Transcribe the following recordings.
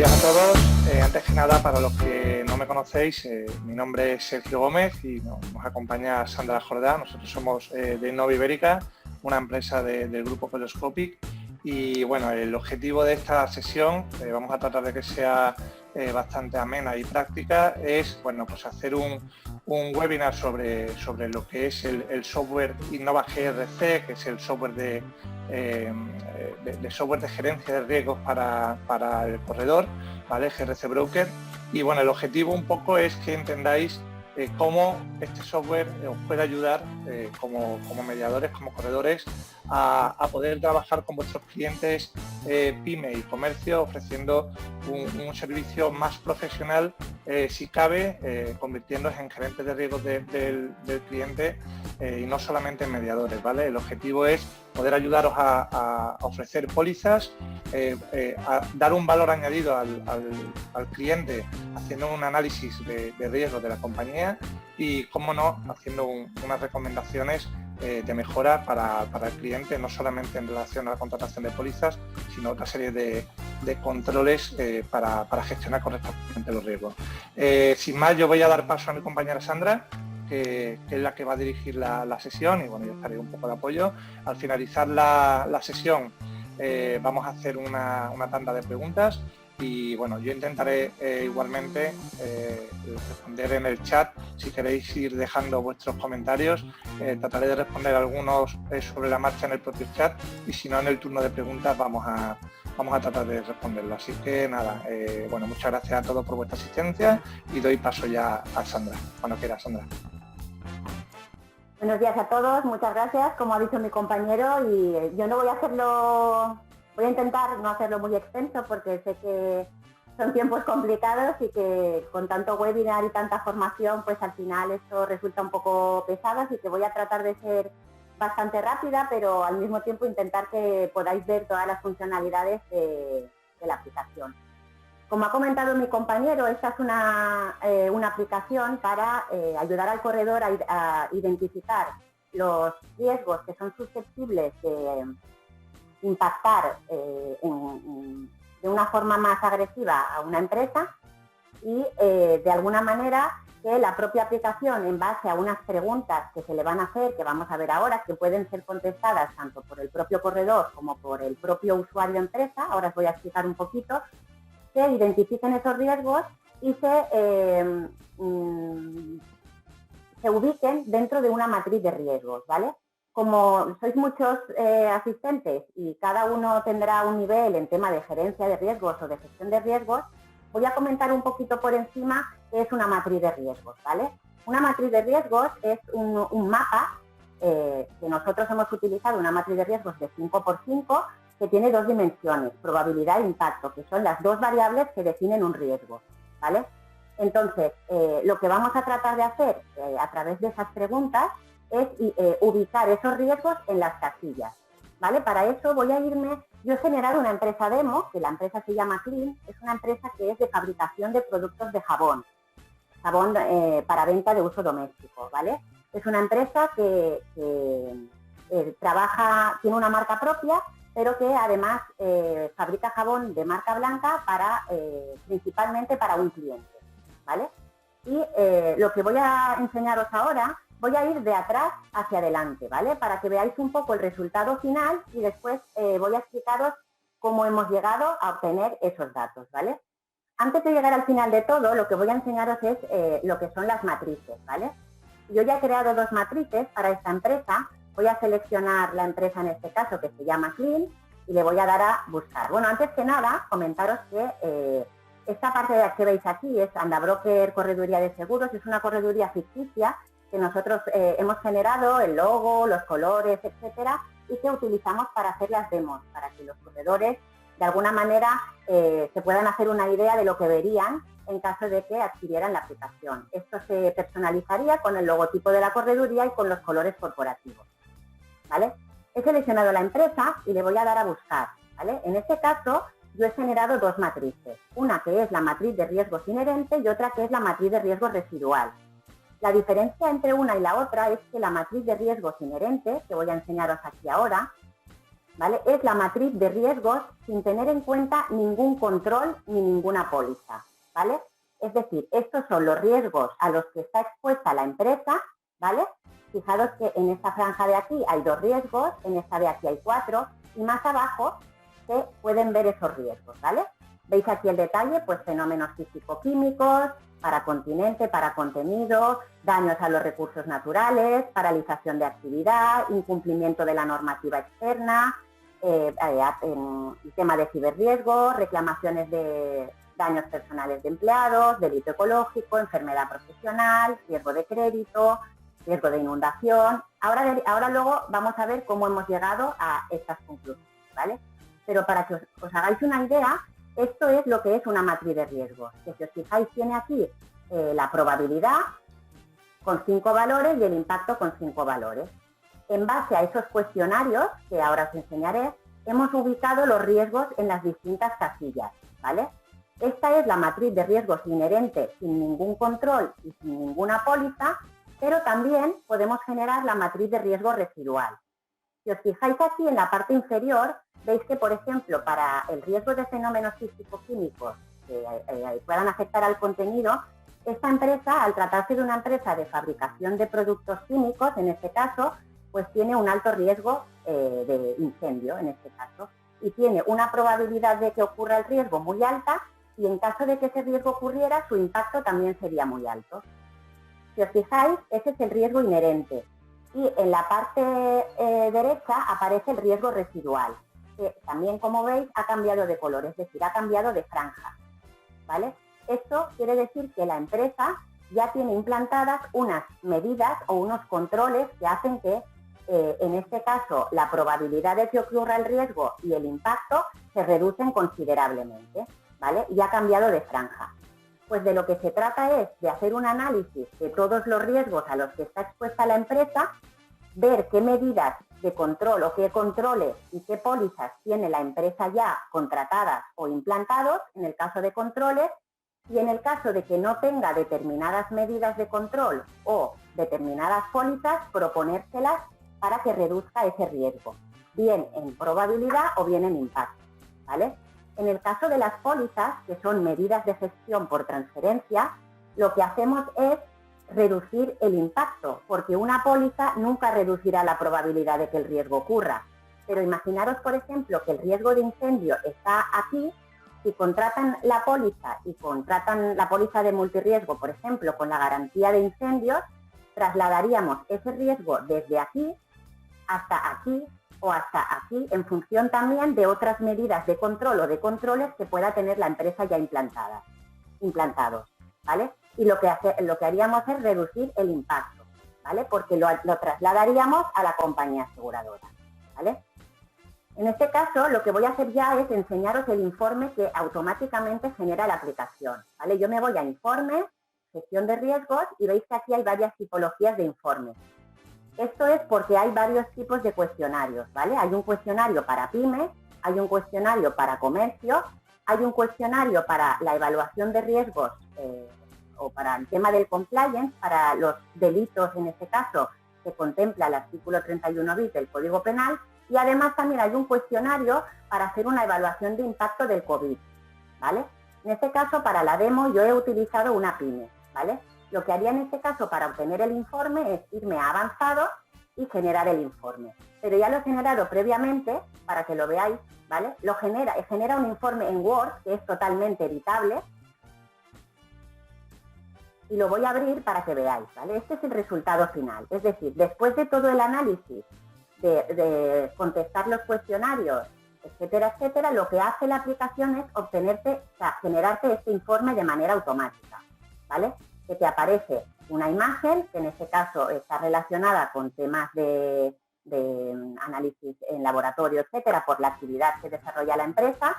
días a todos. Antes que nada, para los que no me conocéis, mi nombre es Sergio Gómez y nos acompaña Sandra Jordá. Nosotros somos de Innova Ibérica, una empresa del grupo Peloscopic. Y bueno, el objetivo de esta sesión, vamos a tratar de que sea bastante amena y práctica, es bueno, pues hacer un webinar sobre lo que es el software Innova GRC, que es el software de software de gerencia de riesgos para el corredor, ¿vale? GRC Broker. Y bueno, el objetivo un poco es que entendáis cómo este software os puede ayudar como mediadores, como corredores, a poder trabajar con vuestros clientes PYME y comercio, ofreciendo un servicio más profesional, si cabe, convirtiéndose en gerentes de riesgos del cliente y no solamente en mediadores, ¿vale? El objetivo es poder ayudaros a ofrecer pólizas, a dar un valor añadido al cliente, haciendo un análisis de riesgos de la compañía y, cómo no, haciendo unas recomendaciones de mejora para el cliente, no solamente en relación a la contratación de pólizas, sino otra serie de controles para gestionar correctamente los riesgos. Sin más, yo voy a dar paso a mi compañera Sandra, que es la que va a dirigir la sesión, y bueno, yo estaré un poco de apoyo. Al finalizar la sesión vamos a hacer una tanda de preguntas y bueno, yo intentaré igualmente responder en el chat. Si queréis ir dejando vuestros comentarios, trataré de responder algunos sobre la marcha en el propio chat, y si no, en el turno de preguntas vamos a tratar de responderlo. Así que nada, bueno, muchas gracias a todos por vuestra asistencia y doy paso ya a Sandra, cuando quiera, Sandra. Buenos días a todos, muchas gracias, como ha dicho mi compañero, y yo no voy a hacerlo, voy a intentar no hacerlo muy extenso porque sé que son tiempos complicados y que con tanto webinar y tanta formación, pues al final esto resulta un poco pesado, así que voy a tratar de ser bastante rápida, pero al mismo tiempo intentar que podáis ver todas las funcionalidades de la aplicación. Como ha comentado mi compañero, esta es una aplicación para ayudar al corredor a identificar los riesgos que son susceptibles de impactar de una forma más agresiva a una empresa y de alguna manera que la propia aplicación, en base a unas preguntas que se le van a hacer, que vamos a ver ahora, que pueden ser contestadas tanto por el propio corredor como por el propio usuario empresa, ahora os voy a explicar un poquito, que identifiquen esos riesgos y se ubiquen dentro de una matriz de riesgos, ¿vale? Como sois muchos asistentes y cada uno tendrá un nivel en tema de gerencia de riesgos o de gestión de riesgos, voy a comentar un poquito por encima qué es una matriz de riesgos, ¿vale? Una matriz de riesgos es un mapa que nosotros hemos utilizado, una matriz de riesgos de 5×5, que tiene dos dimensiones, probabilidad e impacto, que son las dos variables que definen un riesgo, ¿vale? Entonces, lo que vamos a tratar de hacer a través de esas preguntas es ubicar esos riesgos en las casillas, ¿vale? Para eso voy a irme, yo he generado una empresa demo, que la empresa se llama Clean, es una empresa que es de fabricación de productos de jabón para venta de uso doméstico, ¿vale? Es una empresa que trabaja, tiene una marca propia, pero que además fabrica jabón de marca blanca principalmente para un cliente, ¿vale? Y lo que voy a enseñaros ahora, voy a ir de atrás hacia adelante, ¿vale? Para que veáis un poco el resultado final y después voy a explicaros cómo hemos llegado a obtener esos datos, ¿vale? Antes de llegar al final de todo, lo que voy a enseñaros es lo que son las matrices, ¿vale? Yo ya he creado dos matrices para esta empresa. Voy a seleccionar la empresa en este caso, que se llama Clean, y le voy a dar a buscar. Bueno, antes que nada, comentaros que esta parte que veis aquí es Andabroker Correduría de Seguros, es una correduría ficticia que nosotros hemos generado, el logo, los colores, etcétera, y que utilizamos para hacer las demos, para que los corredores de alguna manera se puedan hacer una idea de lo que verían en caso de que adquirieran la aplicación. Esto se personalizaría con el logotipo de la correduría y con los colores corporativos, ¿vale? He seleccionado la empresa y le voy a dar a buscar, ¿vale? En este caso, yo he generado dos matrices, una que es la matriz de riesgos inherente y otra que es la matriz de riesgos residual. La diferencia entre una y la otra es que la matriz de riesgos inherente, que voy a enseñaros aquí ahora, ¿vale? Es la matriz de riesgos sin tener en cuenta ningún control ni ninguna póliza, ¿vale? Es decir, estos son los riesgos a los que está expuesta la empresa, ¿vale? Fijaros que en esta franja de aquí hay 2 riesgos, en esta de aquí hay 4, y más abajo se pueden ver esos riesgos, ¿vale? Veis aquí el detalle, pues fenómenos físico-químicos, para continente, para contenido, daños a los recursos naturales, paralización de actividad, incumplimiento de la normativa externa, el tema de ciberriesgo, reclamaciones de daños personales de empleados, delito ecológico, enfermedad profesional, riesgo de crédito, riesgo de inundación. Ahora luego vamos a ver cómo hemos llegado a estas conclusiones, ¿vale? Pero para que os hagáis una idea, esto es lo que es una matriz de riesgos, que si os fijáis tiene aquí la probabilidad con 5 valores y el impacto con 5 valores. En base a esos cuestionarios, que ahora os enseñaré, hemos ubicado los riesgos en las distintas casillas, ¿vale? Esta es la matriz de riesgos inherente sin ningún control y sin ninguna póliza, pero también podemos generar la matriz de riesgo residual. Si os fijáis aquí en la parte inferior, veis que, por ejemplo, para el riesgo de fenómenos físico-químicos que puedan afectar al contenido, esta empresa, al tratarse de una empresa de fabricación de productos químicos, en este caso, pues tiene un alto riesgo de incendio, en este caso, y tiene una probabilidad de que ocurra el riesgo muy alta, y en caso de que ese riesgo ocurriera, su impacto también sería muy alto. Si os fijáis, ese es el riesgo inherente. Y en la parte derecha aparece el riesgo residual, que también, como veis, ha cambiado de color, es decir, ha cambiado de franja, ¿vale? Esto quiere decir que la empresa ya tiene implantadas unas medidas o unos controles que hacen que, en este caso, la probabilidad de que ocurra el riesgo y el impacto se reducen considerablemente, ¿vale? Y ha cambiado de franja. Pues de lo que se trata es de hacer un análisis de todos los riesgos a los que está expuesta la empresa, ver qué medidas de control o qué controles y qué pólizas tiene la empresa ya contratadas o implantados, en el caso de controles, y en el caso de que no tenga determinadas medidas de control o determinadas pólizas, proponérselas para que reduzca ese riesgo, bien en probabilidad o bien en impacto, ¿vale? En el caso de las pólizas, que son medidas de gestión por transferencia, lo que hacemos es reducir el impacto, porque una póliza nunca reducirá la probabilidad de que el riesgo ocurra. Pero imaginaros, por ejemplo, que el riesgo de incendio está aquí. Si contratan la póliza y contratan la póliza de multirriesgo, por ejemplo, con la garantía de incendios, trasladaríamos ese riesgo desde aquí hasta aquí o hasta aquí, en función también de otras medidas de control o de controles que pueda tener la empresa ya implantados, ¿vale? Y lo que haríamos es reducir el impacto, ¿vale? Porque lo trasladaríamos a la compañía aseguradora, ¿vale? En este caso, lo que voy a hacer ya es enseñaros el informe que automáticamente genera la aplicación, ¿vale? Yo me voy a informe, gestión de riesgos, y veis que aquí hay varias tipologías de informes. Esto es porque hay varios tipos de cuestionarios, ¿vale? Hay un cuestionario para pymes, hay un cuestionario para comercio, hay un cuestionario para la evaluación de riesgos o para el tema del compliance, para los delitos, en este caso, que contempla el artículo 31 bis del Código Penal, y además también hay un cuestionario para hacer una evaluación de impacto del COVID, ¿vale? En este caso, para la demo, yo he utilizado una pyme, ¿vale? Lo que haría en este caso para obtener el informe es irme a avanzado y generar el informe. Pero ya lo he generado previamente, para que lo veáis, ¿vale? Genera un informe en Word, que es totalmente editable, y lo voy a abrir para que veáis, ¿vale? Este es el resultado final. Es decir, después de todo el análisis, de contestar los cuestionarios, etcétera, etcétera, lo que hace la aplicación es generarte este informe de manera automática, ¿vale? Que te aparece una imagen, que en este caso está relacionada con temas de análisis en laboratorio, etcétera, por la actividad que desarrolla la empresa.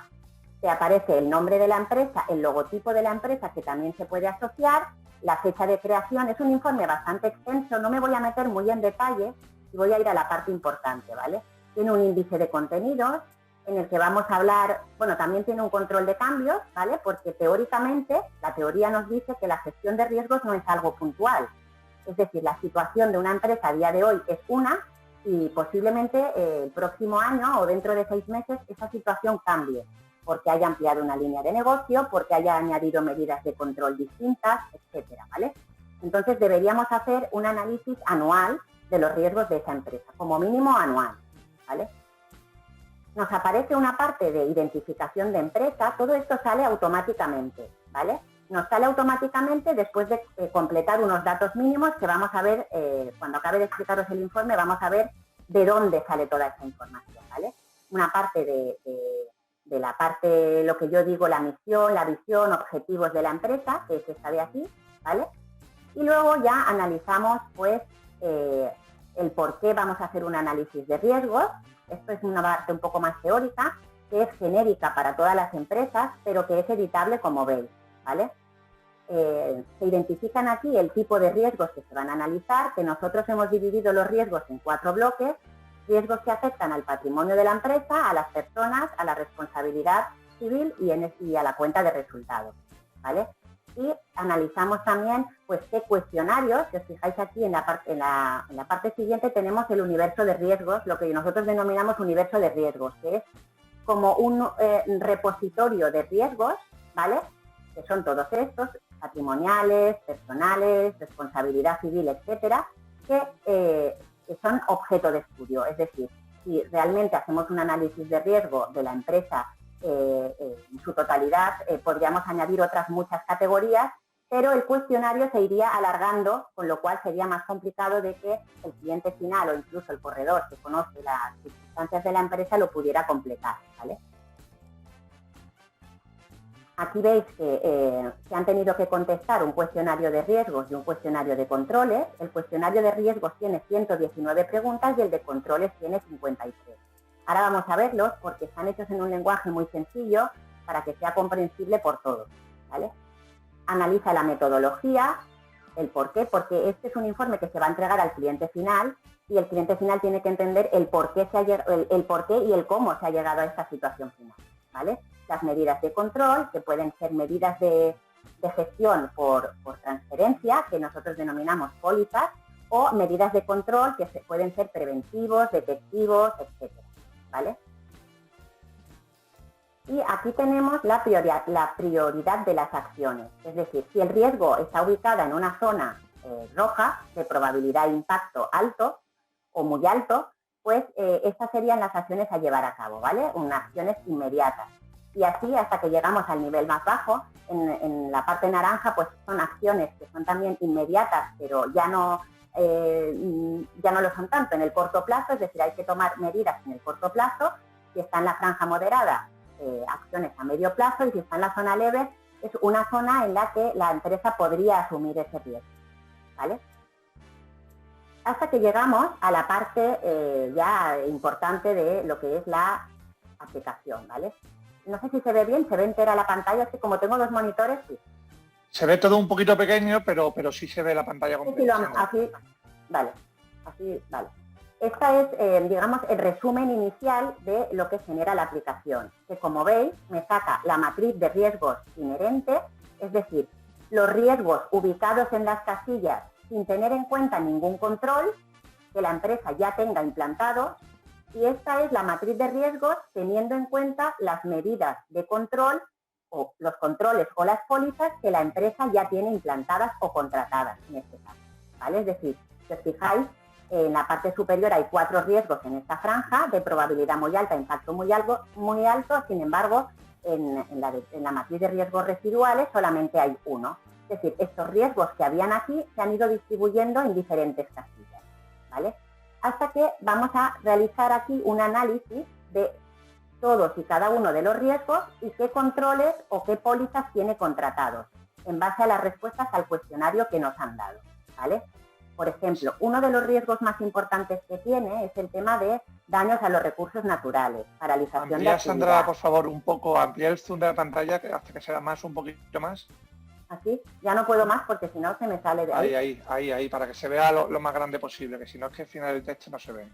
Te aparece el nombre de la empresa, el logotipo de la empresa, que también se puede asociar, la fecha de creación. Es un informe bastante extenso, no me voy a meter muy en detalle y voy a ir a la parte importante, ¿vale? Tiene un índice de contenidos en el que vamos a hablar, bueno, también tiene un control de cambios, ¿vale? Porque teóricamente, la teoría nos dice que la gestión de riesgos no es algo puntual. Es decir, la situación de una empresa a día de hoy es una, y posiblemente el próximo año o dentro de 6 meses esa situación cambie, porque haya ampliado una línea de negocio, porque haya añadido medidas de control distintas, etcétera, ¿vale? Entonces deberíamos hacer un análisis anual de los riesgos de esa empresa, como mínimo anual, ¿vale? Nos aparece una parte de identificación de empresa, todo esto sale automáticamente, ¿vale? Nos sale automáticamente después de completar unos datos mínimos que vamos a ver, cuando acabe de explicaros el informe, vamos a ver de dónde sale toda esa información, ¿vale? Una parte de la parte, lo que yo digo, la misión, la visión, objetivos de la empresa, que es esta de aquí, ¿vale? Y luego ya analizamos, pues, el por qué vamos a hacer un análisis de riesgos. Esto es una parte un poco más teórica, que es genérica para todas las empresas, pero que es editable, como veis, ¿vale? Se identifican aquí el tipo de riesgos que se van a analizar, que nosotros hemos dividido los riesgos en 4 bloques: riesgos que afectan al patrimonio de la empresa, a las personas, a la responsabilidad civil y a la cuenta de resultados, ¿vale? Y analizamos también, pues, qué cuestionarios. Si os fijáis aquí en la parte siguiente tenemos el universo de riesgos, lo que nosotros denominamos universo de riesgos, que es como un repositorio de riesgos, ¿vale? Que son todos estos, patrimoniales, personales, responsabilidad civil, etcétera, que son objeto de estudio. Es decir, si realmente hacemos un análisis de riesgo de la empresa en su totalidad, podríamos añadir otras muchas categorías, pero el cuestionario se iría alargando, con lo cual sería más complicado de que el cliente final o incluso el corredor que conoce las circunstancias de la empresa lo pudiera completar, ¿vale? Aquí veis que se han tenido que contestar un cuestionario de riesgos y un cuestionario de controles. El cuestionario de riesgos tiene 119 preguntas y el de controles tiene 53. Ahora vamos a verlos porque están hechos en un lenguaje muy sencillo para que sea comprensible por todos, ¿vale? Analiza la metodología, el por qué, porque este es un informe que se va a entregar al cliente final y el cliente final tiene que entender el por qué y el cómo se ha llegado a esta situación final, ¿vale? Las medidas de control, que pueden ser medidas de gestión por transferencia, que nosotros denominamos pólizas, o medidas de control que pueden ser preventivos, detectivos, etcétera, ¿vale? Y aquí tenemos la prioridad de las acciones. Es decir, si el riesgo está ubicada en una zona roja, de probabilidad de impacto alto o muy alto, pues estas serían las acciones a llevar a cabo, ¿vale? Unas acciones inmediatas. Y así hasta que llegamos al nivel más bajo, en la parte naranja, pues son acciones que son también inmediatas, pero ya no lo son tanto en el corto plazo, es decir, hay que tomar medidas en el corto plazo. Si está en la franja moderada, acciones a medio plazo, y si está en la zona leve, es una zona en la que la empresa podría asumir ese riesgo, ¿vale? Hasta que llegamos a la parte ya importante de lo que es la aplicación, ¿vale? No sé si se ve bien, se ve entera la pantalla, es que como tengo 2 monitores, sí. Se ve todo un poquito pequeño, pero sí se ve la pantalla completa. Sí, así, vale, así, vale. Esta es, digamos, el resumen inicial de lo que genera la aplicación, que como veis me saca la matriz de riesgos inherente, es decir, los riesgos ubicados en las casillas sin tener en cuenta ningún control que la empresa ya tenga implantado, y esta es la matriz de riesgos teniendo en cuenta las medidas de control o los controles o las pólizas que la empresa ya tiene implantadas o contratadas en este caso, ¿vale? Es decir, si os fijáis, en la parte superior hay 4 riesgos en esta franja, de probabilidad muy alta, impacto muy alto, sin embargo, en la matriz de riesgos residuales solamente hay 1. Es decir, estos riesgos que habían aquí se han ido distribuyendo en diferentes casillas, ¿vale? Hasta que vamos a realizar aquí un análisis de todos y cada uno de los riesgos y qué controles o qué pólizas tiene contratados, en base a las respuestas al cuestionario que nos han dado, ¿vale? Por ejemplo, uno de los riesgos más importantes que tiene es el tema de daños a los recursos naturales, paralización de actividad. Sandra, por favor, un poco, ampliar el zoom de la pantalla hasta que sea más, un poquito más. ¿Así? Ya no puedo más porque si no se me sale de ahí. Ahí, para que se vea lo más grande posible, que si no es que al final el texto no se ve.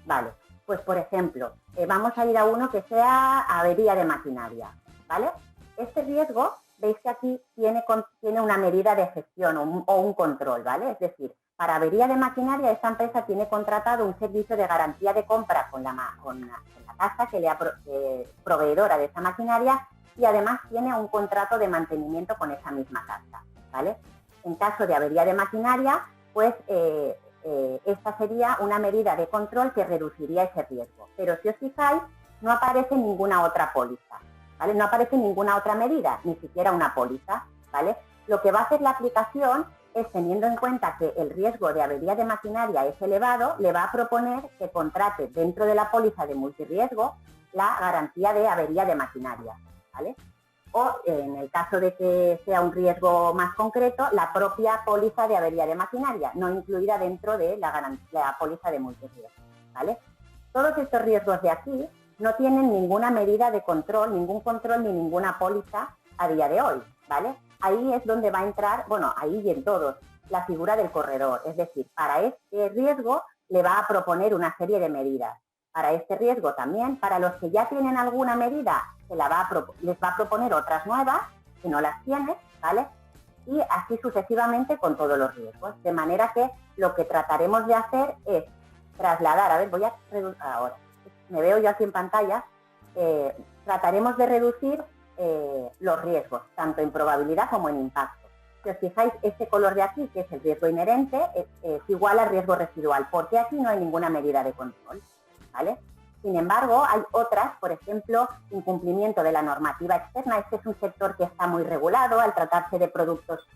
Vale, pues por ejemplo, vamos a ir a uno que sea avería de maquinaria, ¿vale? Este riesgo, veis que aquí tiene una medida de gestión o un control, ¿vale? Es decir, Para avería de maquinaria, esta empresa tiene contratado un servicio de garantía de compra con la casa que proveedora de esa maquinaria, y además tiene un contrato de mantenimiento con esa misma casa, ¿vale? En caso de avería de maquinaria, pues esta sería una medida de control que reduciría ese riesgo. Pero si os fijáis, no aparece ninguna otra póliza, ¿vale? No aparece ninguna otra medida, ni siquiera una póliza, ¿vale? Lo que va a hacer la aplicación es, teniendo en cuenta que el riesgo de avería de maquinaria es elevado, le va a proponer que contrate dentro de la póliza de multirriesgo la garantía de avería de maquinaria, ¿vale? O, en el caso de que sea un riesgo más concreto, la propia póliza de avería de maquinaria, no incluida dentro de la póliza de multirriesgo, ¿vale? Todos estos riesgos de aquí no tienen ninguna medida de control, ningún control ni ninguna póliza a día de hoy, ¿vale? Ahí es donde va a entrar, bueno, ahí y en todos, la figura del corredor. Es decir, para este riesgo le va a proponer una serie de medidas. Para este riesgo también, para los que ya tienen alguna medida, les va a proponer otras nuevas, que no las tiene, ¿vale? Y así sucesivamente con todos los riesgos. De manera que lo que trataremos de hacer es trasladar, a ver, voy a reducir ahora, me veo yo aquí en pantalla, trataremos de reducir los riesgos, tanto en probabilidad como en impacto. Si os fijáis, este color de aquí, que es el riesgo inherente, es igual al riesgo residual, porque aquí no hay ninguna medida de control, ¿vale? Sin embargo, hay otras, por ejemplo, incumplimiento de la normativa externa. Este es un sector que está muy regulado al tratarse de productos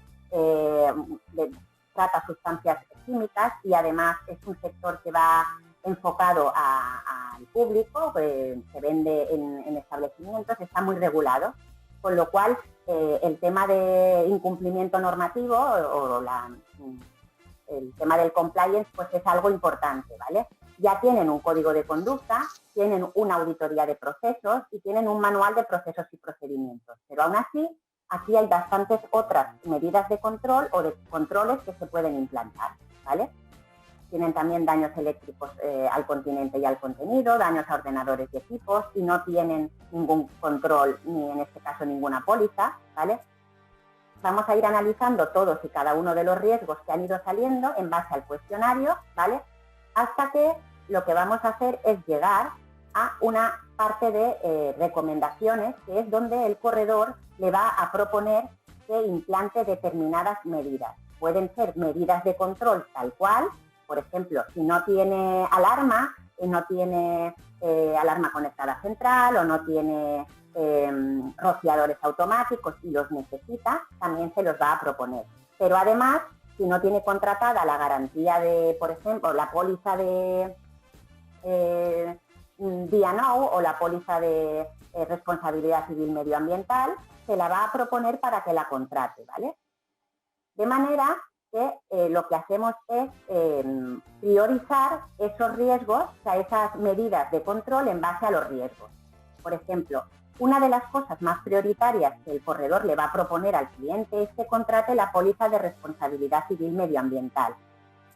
trata sustancias químicas, y además es un sector que va enfocado al público, se vende en establecimientos, está muy regulado, con lo cual el tema de incumplimiento normativo el tema del compliance pues es algo importante, ¿vale? Ya tienen un código de conducta, tienen una auditoría de procesos y tienen un manual de procesos y procedimientos, pero aún así aquí hay bastantes otras medidas de control o de controles que se pueden implantar, ¿vale? Tienen también daños eléctricos al continente y al contenido, daños a ordenadores y equipos, y no tienen ningún control, ni en este caso ninguna póliza, ¿vale? Vamos a ir analizando todos y cada uno de los riesgos que han ido saliendo en base al cuestionario, ¿vale? Hasta que lo que vamos a hacer es llegar a una parte de recomendaciones, que es donde el corredor le va a proponer que implante determinadas medidas. Pueden ser medidas de control tal cual. Por ejemplo, si no tiene alarma, no tiene alarma conectada central o no tiene rociadores automáticos y los necesita, también se los va a proponer. Pero además, si no tiene contratada la garantía de, por ejemplo, la póliza de D&O o la póliza de responsabilidad civil medioambiental, se la va a proponer para que la contrate, ¿vale? De manera que lo que hacemos es priorizar esos riesgos, o sea, esas medidas de control en base a los riesgos. Por ejemplo, una de las cosas más prioritarias que el corredor le va a proponer al cliente es que contrate la póliza de responsabilidad civil medioambiental,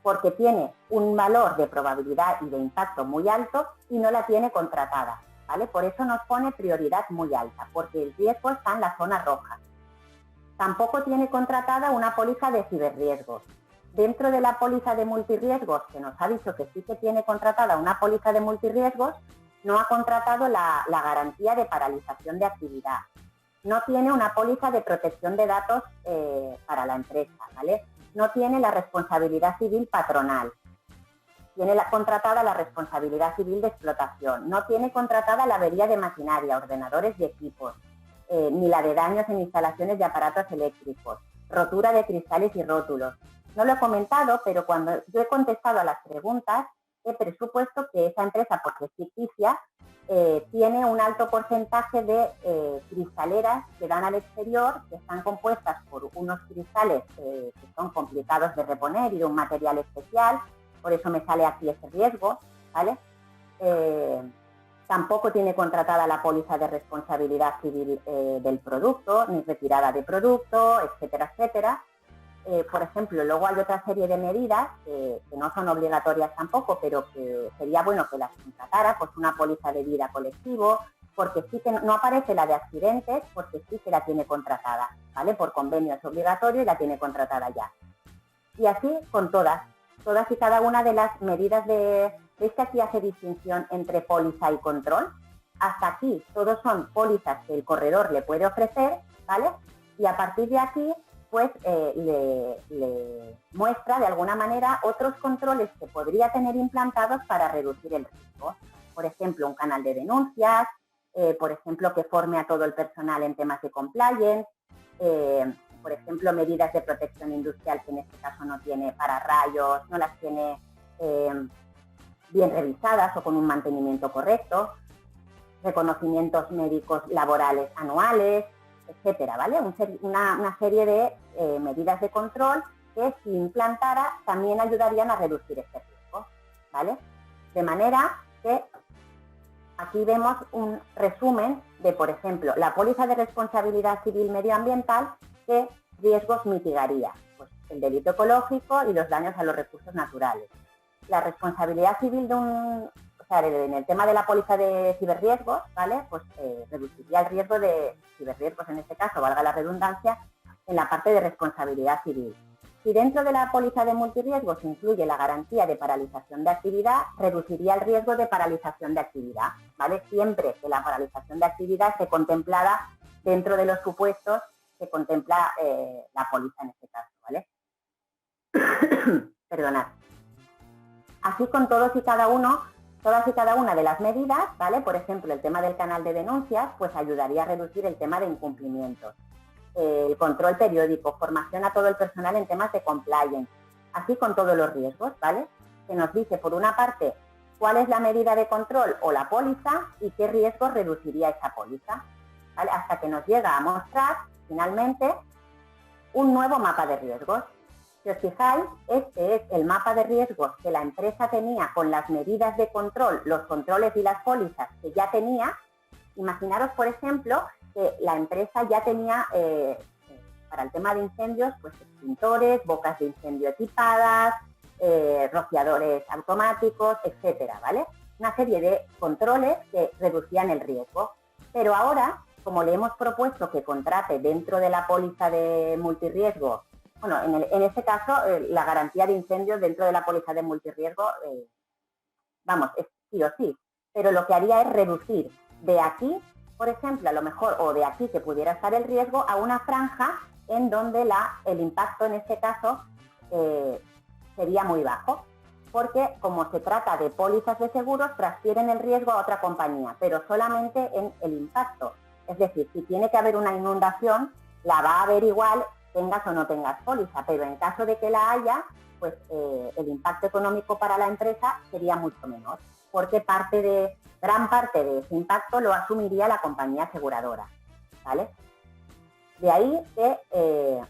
porque tiene un valor de probabilidad y de impacto muy alto y no la tiene contratada, ¿vale? Por eso nos pone prioridad muy alta, porque el riesgo está en la zona roja. Tampoco tiene contratada una póliza de ciberriesgos. Dentro de la póliza de multirriesgos, que nos ha dicho que sí que tiene contratada una póliza de multirriesgos, no ha contratado la garantía de paralización de actividad. No tiene una póliza de protección de datos para la empresa, ¿vale? No tiene la responsabilidad civil patronal. Tiene contratada la responsabilidad civil de explotación. No tiene contratada la avería de maquinaria, ordenadores y equipos. Ni la de daños en instalaciones de aparatos eléctricos, rotura de cristales y rótulos. No lo he comentado, pero cuando yo he contestado a las preguntas, he presupuesto que esa empresa, porque es ficticia, tiene un alto porcentaje de cristaleras que dan al exterior, que están compuestas por unos cristales que son complicados de reponer y de un material especial, por eso me sale aquí ese riesgo, ¿vale? Tampoco tiene contratada la póliza de responsabilidad civil del producto, ni retirada de producto, etcétera, etcétera. Por ejemplo, luego hay otra serie de medidas que no son obligatorias tampoco, pero que sería bueno que las contratara, pues una póliza de vida colectivo, porque sí que no aparece la de accidentes, porque sí que la tiene contratada, ¿vale? Por convenio es obligatorio y la tiene contratada ya. Y así con todas. todas y cada una de las medidas de... ¿Veis que aquí hace distinción entre póliza y control? Hasta aquí todos son pólizas que el corredor le puede ofrecer, ¿vale? Y a partir de aquí, pues le muestra de alguna manera otros controles que podría tener implantados para reducir el riesgo. Por ejemplo, un canal de denuncias, por ejemplo, que forme a todo el personal en temas de compliance, por ejemplo, medidas de protección industrial que en este caso no tiene para rayos, no las tiene bien revisadas o con un mantenimiento correcto, reconocimientos médicos laborales anuales, etcétera, ¿vale? Una serie de medidas de control que si implantara también ayudarían a reducir este riesgo, ¿vale? De manera que aquí vemos un resumen de, por ejemplo, la póliza de responsabilidad civil medioambiental, qué riesgos mitigaría, pues el delito ecológico y los daños a los recursos naturales. La responsabilidad civil en el tema de la póliza de ciberriesgos, ¿vale? Pues reduciría el riesgo de ciberriesgos, en este caso, valga la redundancia, en la parte de responsabilidad civil. Si dentro de la póliza de multirriesgos incluye la garantía de paralización de actividad, reduciría el riesgo de paralización de actividad, ¿vale? Siempre que la paralización de actividad esté contemplada dentro de los supuestos que contempla la póliza en este caso, ¿vale? Perdonad. Así con todas y cada una de las medidas, ¿vale? Por ejemplo, el tema del canal de denuncias, pues ayudaría a reducir el tema de incumplimientos. El control periódico, formación a todo el personal en temas de compliance, así con todos los riesgos, ¿vale? Que nos dice, por una parte, cuál es la medida de control o la póliza y qué riesgos reduciría esa póliza, ¿vale? Hasta que nos llega a mostrar, finalmente, un nuevo mapa de riesgos. Si os fijáis, este es el mapa de riesgos que la empresa tenía con las medidas de control, los controles y las pólizas que ya tenía. Imaginaros, por ejemplo, que la empresa ya tenía, para el tema de incendios, pues extintores, bocas de incendio equipadas, rociadores automáticos, etcétera, ¿vale? Una serie de controles que reducían el riesgo. Pero ahora, como le hemos propuesto que contrate dentro de la póliza de multirriesgo, bueno, en este caso, la garantía de incendios dentro de la póliza de multirriesgo, es sí o sí, pero lo que haría es reducir de aquí, por ejemplo, a lo mejor, o de aquí que pudiera estar el riesgo, a una franja en donde el impacto en este caso sería muy bajo, porque como se trata de pólizas de seguros, transfieren el riesgo a otra compañía, pero solamente en el impacto. Es decir, si tiene que haber una inundación, la va a haber igual, tengas o no tengas póliza, pero en caso de que la haya, pues el impacto económico para la empresa sería mucho menor, porque gran parte de ese impacto lo asumiría la compañía aseguradora, ¿vale? De ahí que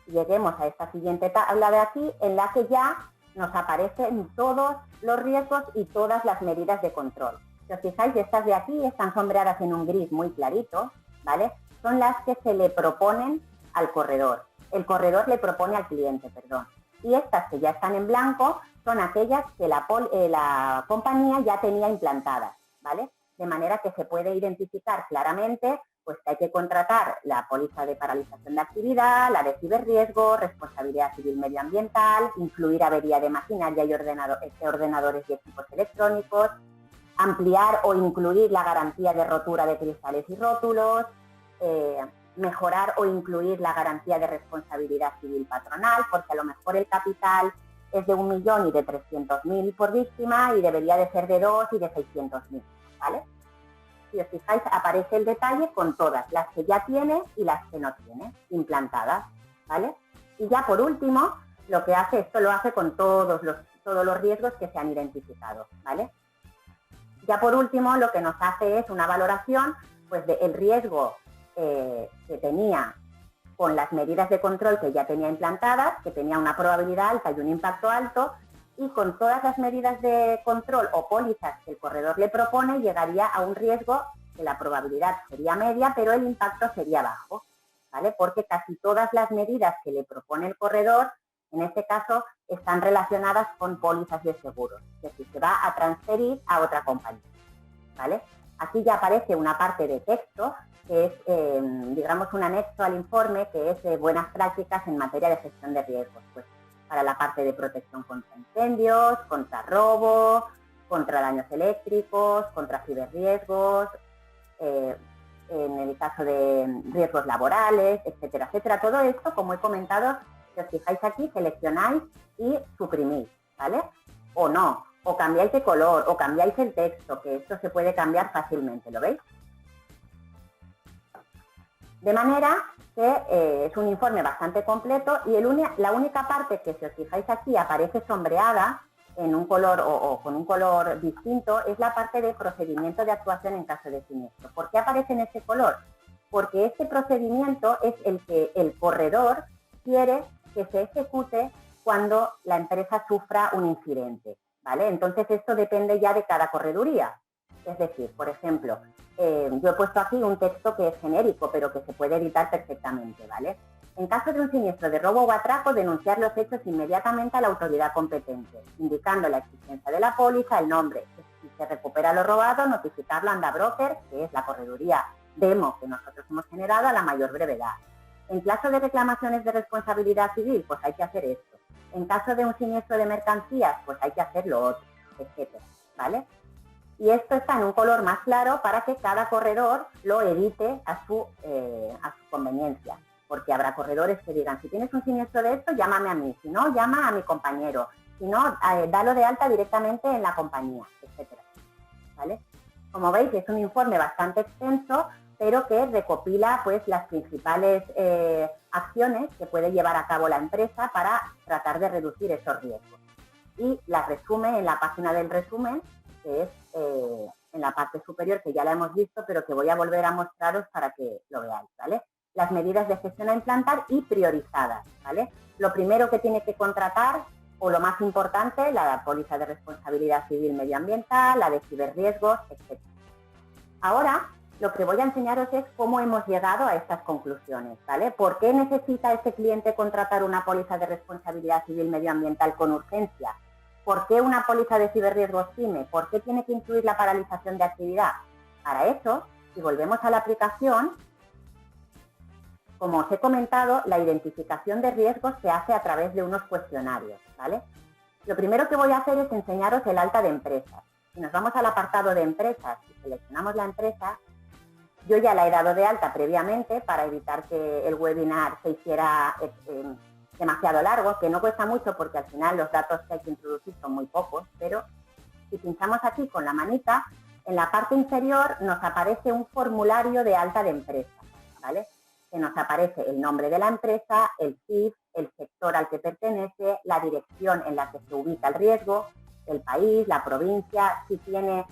lleguemos a esta siguiente tabla de aquí, en la que ya nos aparecen todos los riesgos y todas las medidas de control. Si os fijáis, estas de aquí están sombreadas en un gris muy clarito, ¿vale? Son las que se le proponen al corredor. El corredor le propone al cliente, perdón. Y estas que ya están en blanco son aquellas que la compañía ya tenía implantadas, ¿vale? De manera que se puede identificar claramente pues que hay que contratar la póliza de paralización de actividad, la de ciberriesgo, responsabilidad civil medioambiental, incluir avería de maquinaria y ordenadores y equipos electrónicos, ampliar o incluir la garantía de rotura de cristales y rótulos, mejorar o incluir la garantía de responsabilidad civil patronal, porque a lo mejor el capital es de 1 millón y de 300.000 por víctima y debería de ser de 2 y de 600.000, ¿vale? Si os fijáis, aparece el detalle con todas, las que ya tiene y las que no tiene, implantadas, ¿vale? Y ya por último, lo que hace, esto lo hace con todos los riesgos que se han identificado, ¿vale? Ya por último, lo que nos hace es una valoración pues del riesgo que tenía con las medidas de control que ya tenía implantadas, que tenía una probabilidad alta y un impacto alto, y con todas las medidas de control o pólizas que el corredor le propone, llegaría a un riesgo que la probabilidad sería media, pero el impacto sería bajo, ¿vale? Porque casi todas las medidas que le propone el corredor, en este caso, están relacionadas con pólizas de seguros, es decir, se va a transferir a otra compañía, ¿vale? Aquí ya aparece una parte de texto que es, digamos, un anexo al informe que es buenas prácticas en materia de gestión de riesgos. Pues para la parte de protección contra incendios, contra robo, contra daños eléctricos, contra ciberriesgos, en el caso de riesgos laborales, etcétera, etcétera. Todo esto, como he comentado, si os fijáis aquí, seleccionáis y suprimís, ¿vale? O no, o cambiáis de color, o cambiáis el texto, que esto se puede cambiar fácilmente, ¿lo veis? De manera que es un informe bastante completo y la única parte que, si os fijáis aquí, aparece sombreada en un color o con un color distinto, es la parte de procedimiento de actuación en caso de siniestro. ¿Por qué aparece en ese color? Porque este procedimiento es el que el corredor quiere que se ejecute cuando la empresa sufra un incidente, ¿vale? Entonces esto depende ya de cada correduría. Es decir, por ejemplo, yo he puesto aquí un texto que es genérico, pero que se puede editar perfectamente, ¿vale? En caso de un siniestro de robo o atraco, denunciar los hechos inmediatamente a la autoridad competente, indicando la existencia de la póliza, el nombre. Si se recupera lo robado, notificarlo a Andabroker, que es la correduría demo que nosotros hemos generado, a la mayor brevedad. En caso de reclamaciones de responsabilidad civil, pues hay que hacer esto. En caso de un siniestro de mercancías, pues hay que hacer lo otro, etcétera, ¿vale? Y esto está en un color más claro para que cada corredor lo edite a su conveniencia. Porque habrá corredores que digan, si tienes un siniestro de esto, llámame a mí. Si no, llama a mi compañero. Si no, dalo de alta directamente en la compañía, etcétera, ¿vale? Como veis, es un informe bastante extenso, pero que recopila pues las principales acciones que puede llevar a cabo la empresa para tratar de reducir esos riesgos. Y las resume en la página del resumen, que es en la parte superior, que ya la hemos visto, pero que voy a volver a mostraros para que lo veáis, ¿vale? Las medidas de gestión a implantar y priorizadas, ¿vale? Lo primero que tiene que contratar, o lo más importante, la póliza de responsabilidad civil medioambiental, la de ciberriesgos, etc. Ahora, lo que voy a enseñaros es cómo hemos llegado a estas conclusiones, ¿vale? ¿Por qué necesita ese cliente contratar una póliza de responsabilidad civil medioambiental con urgencia? ¿Por qué una póliza de ciberriesgos PYME? ¿Por qué tiene que incluir la paralización de actividad? Para eso, si volvemos a la aplicación, como os he comentado, la identificación de riesgos se hace a través de unos cuestionarios, ¿vale? Lo primero que voy a hacer es enseñaros el alta de empresas. Si nos vamos al apartado de empresas y seleccionamos la empresa, yo ya la he dado de alta previamente para evitar que el webinar se hiciera demasiado largo, que no cuesta mucho porque al final los datos que hay que introducir son muy pocos, pero si pinchamos aquí con la manita, en la parte inferior nos aparece un formulario de alta de empresa, ¿vale? Que nos aparece el nombre de la empresa, el CIF, el sector al que pertenece, la dirección en la que se ubica el riesgo, el país, la provincia, si tiene,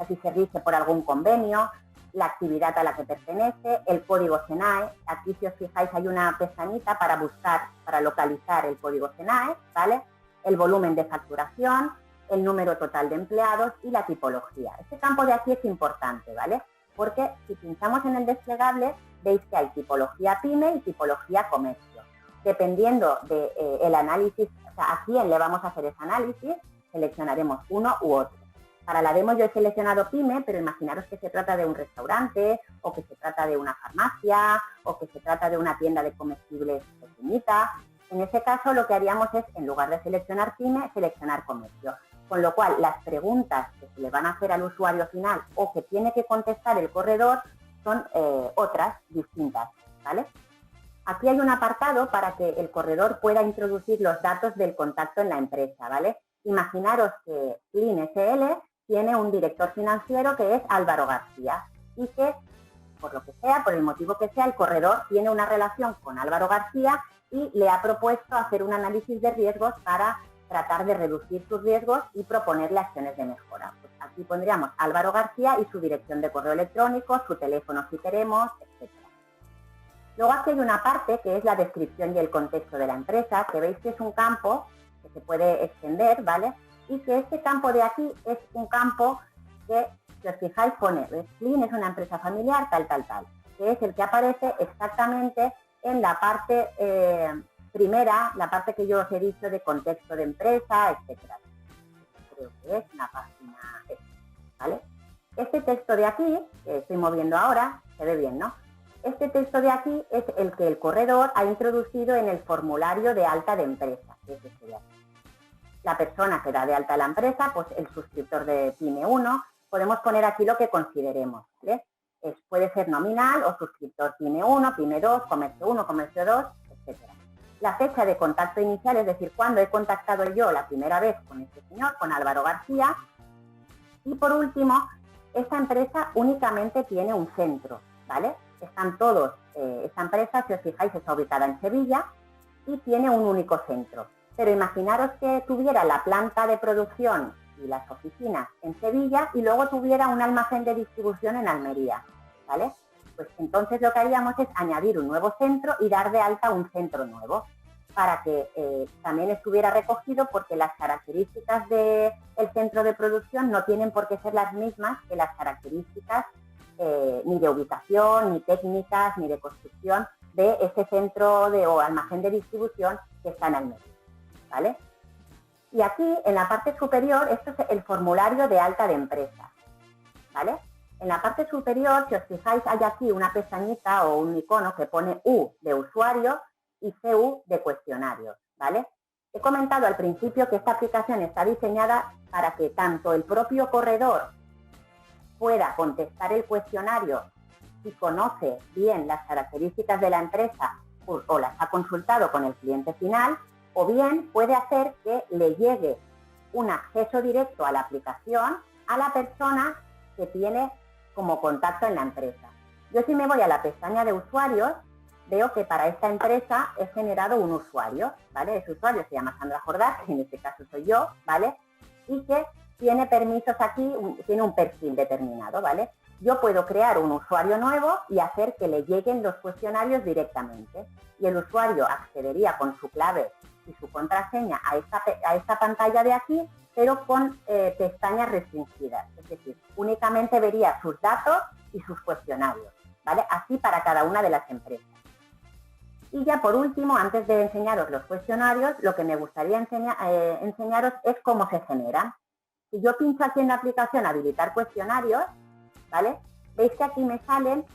si se rige por algún convenio, la actividad a la que pertenece, el código SENAE. Aquí, si os fijáis, hay una pestañita para buscar, para localizar el código SENAE, ¿vale? El volumen de facturación, el número total de empleados y la tipología. Este campo de aquí es importante, ¿vale? Porque si pinchamos en el desplegable, veis que hay tipología PYME y tipología comercio. Dependiendo del análisis, o sea, a quién le vamos a hacer ese análisis, seleccionaremos uno u otro. Para la demo yo he seleccionado PYME, pero imaginaros que se trata de un restaurante, o que se trata de una farmacia, o que se trata de una tienda de comestibles pequeñita. En ese caso lo que haríamos es, en lugar de seleccionar PYME, seleccionar comercio. Con lo cual, las preguntas que se le van a hacer al usuario final o que tiene que contestar el corredor son otras distintas, ¿vale? Aquí hay un apartado para que el corredor pueda introducir los datos del contacto en la empresa, ¿vale? Imaginaros que Clean SL tiene un director financiero que es Álvaro García y que, por lo que sea, por el motivo que sea, el corredor tiene una relación con Álvaro García y le ha propuesto hacer un análisis de riesgos para tratar de reducir sus riesgos y proponerle acciones de mejora. Pues aquí pondríamos Álvaro García y su dirección de correo electrónico, su teléfono si queremos, etc. Luego aquí hay una parte que es la descripción y el contexto de la empresa, que veis que es un campo que se puede extender, ¿vale? Y que este campo de aquí es un campo que, si os fijáis, pone Clean es una empresa familiar, tal, tal, tal, que es el que aparece exactamente en la parte primera, la parte que yo os he dicho de contexto de empresa, etcétera. Creo que es una página, ¿vale? Este texto de aquí, que estoy moviendo ahora, se ve bien, ¿no? Este texto de aquí es el que el corredor ha introducido en el formulario de alta de empresa, que es este de aquí. La persona que da de alta a la empresa, pues el suscriptor de PYME 1, podemos poner aquí lo que consideremos, ¿vale? Puede ser nominal o suscriptor PYME 1, PYME 2, comercio 1, comercio 2, etc. La fecha de contacto inicial, es decir, cuando he contactado yo la primera vez con este señor, con Álvaro García. Y por último, esta empresa únicamente tiene un centro, ¿vale? Están todos, esta empresa, si os fijáis, está ubicada en Sevilla y tiene un único centro. Pero imaginaros que tuviera la planta de producción y las oficinas en Sevilla y luego tuviera un almacén de distribución en Almería, ¿vale? Pues entonces lo que haríamos es añadir un nuevo centro y dar de alta un centro nuevo para que también estuviera recogido, porque las características del centro de producción no tienen por qué ser las mismas que las características ni de ubicación, ni técnicas, ni de construcción de ese centro o almacén de distribución que está en Almería, ¿vale? Y aquí, en la parte superior, esto es el formulario de alta de empresa, ¿vale? En la parte superior, si os fijáis, hay aquí una pestañita o un icono que pone U de usuario y CU de cuestionarios, ¿vale? He comentado al principio que esta aplicación está diseñada para que tanto el propio corredor pueda contestar el cuestionario si conoce bien las características de la empresa o las ha consultado con el cliente final, o bien puede hacer que le llegue un acceso directo a la aplicación a la persona que tiene como contacto en la empresa. Yo, si me voy a la pestaña de usuarios, veo que para esta empresa he generado un usuario, ¿vale? Ese usuario se llama Sandra Jordás, que en este caso soy yo, ¿vale? Y que tiene permisos aquí, tiene un perfil determinado, ¿vale? Yo puedo crear un usuario nuevo y hacer que le lleguen los cuestionarios directamente. Y el usuario accedería con su clave y su contraseña a esta pantalla de aquí, pero con pestañas restringidas. Es decir, únicamente vería sus datos y sus cuestionarios, ¿vale? Así para cada una de las empresas. Y ya por último, antes de enseñaros los cuestionarios, lo que me gustaría enseñaros es cómo se generan. Si yo pincho aquí en la aplicación habilitar cuestionarios, ¿vale? Veis que aquí me salen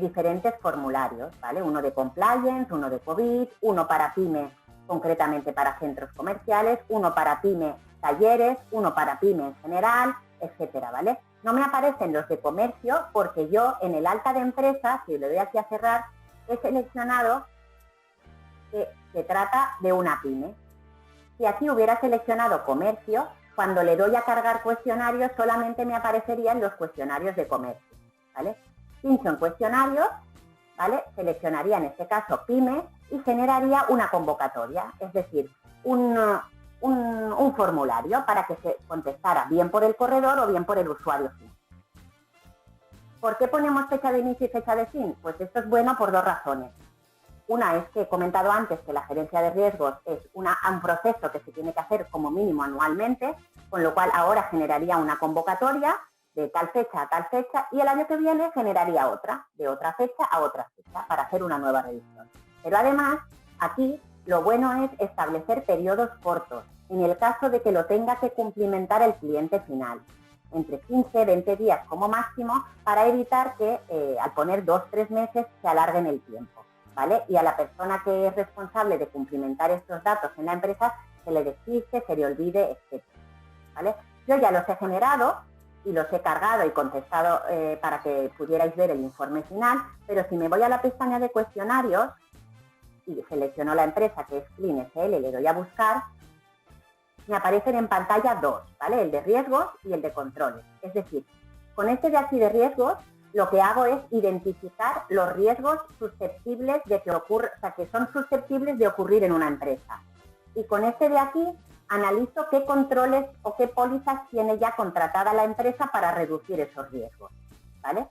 diferentes formularios, ¿vale? Uno de compliance, uno de COVID, uno para PYME, concretamente para centros comerciales, uno para PYME talleres, uno para PYME en general, etcétera, ¿vale? No me aparecen los de comercio porque yo en el alta de empresa, si le doy aquí a cerrar, he seleccionado que se trata de una PYME. Si aquí hubiera seleccionado comercio, cuando le doy a cargar cuestionarios solamente me aparecerían los cuestionarios de comercio, ¿vale? Pincho en cuestionarios, ¿vale? Seleccionaría en este caso PYME y generaría una convocatoria, es decir, un formulario para que se contestara bien por el corredor o bien por el usuario final. ¿Por qué ponemos fecha de inicio y fecha de fin? Pues esto es bueno por dos razones. Una es que he comentado antes que la gerencia de riesgos es un proceso que se tiene que hacer como mínimo anualmente, con lo cual ahora generaría una convocatoria de tal fecha a tal fecha y el año que viene generaría otra, de otra fecha a otra fecha, para hacer una nueva revisión. Pero además, aquí lo bueno es establecer periodos cortos, en el caso de que lo tenga que cumplimentar el cliente final, entre 15 20 días como máximo, para evitar que al poner 2-3 meses se alarguen el tiempo, ¿vale? Y a la persona que es responsable de cumplimentar estos datos en la empresa se le despiste, se le olvide, etc., ¿vale? Yo ya los he generado y los he cargado y contestado para que pudierais ver el informe final, pero si me voy a la pestaña de cuestionarios y selecciono la empresa, que es Clean SL, le doy a buscar, me aparecen en pantalla dos, ¿vale? El de riesgos y el de controles. Es decir, con este de aquí de riesgos, lo que hago es identificar los riesgos susceptibles de que ocurra, o sea, que son susceptibles de ocurrir en una empresa. Y con este de aquí analizo qué controles o qué pólizas tiene ya contratada la empresa para reducir esos riesgos, ¿vale?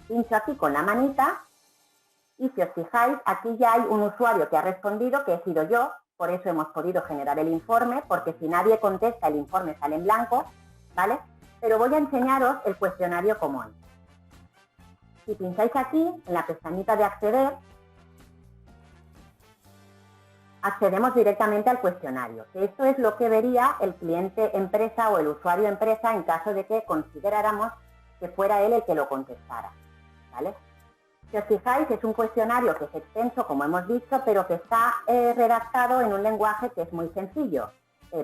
Pincho aquí con la manita y si os fijáis, aquí ya hay un usuario que ha respondido, que he sido yo, por eso hemos podido generar el informe, porque si nadie contesta el informe sale en blanco, ¿vale? Pero voy a enseñaros el cuestionario común. Si pincháis aquí, en la pestañita de acceder, accedemos directamente al cuestionario. Esto es lo que vería el cliente empresa o el usuario empresa en caso de que consideráramos que fuera él el que lo contestara, ¿vale? Si os fijáis, es un cuestionario que es extenso, como hemos dicho, pero que está redactado en un lenguaje que es muy sencillo,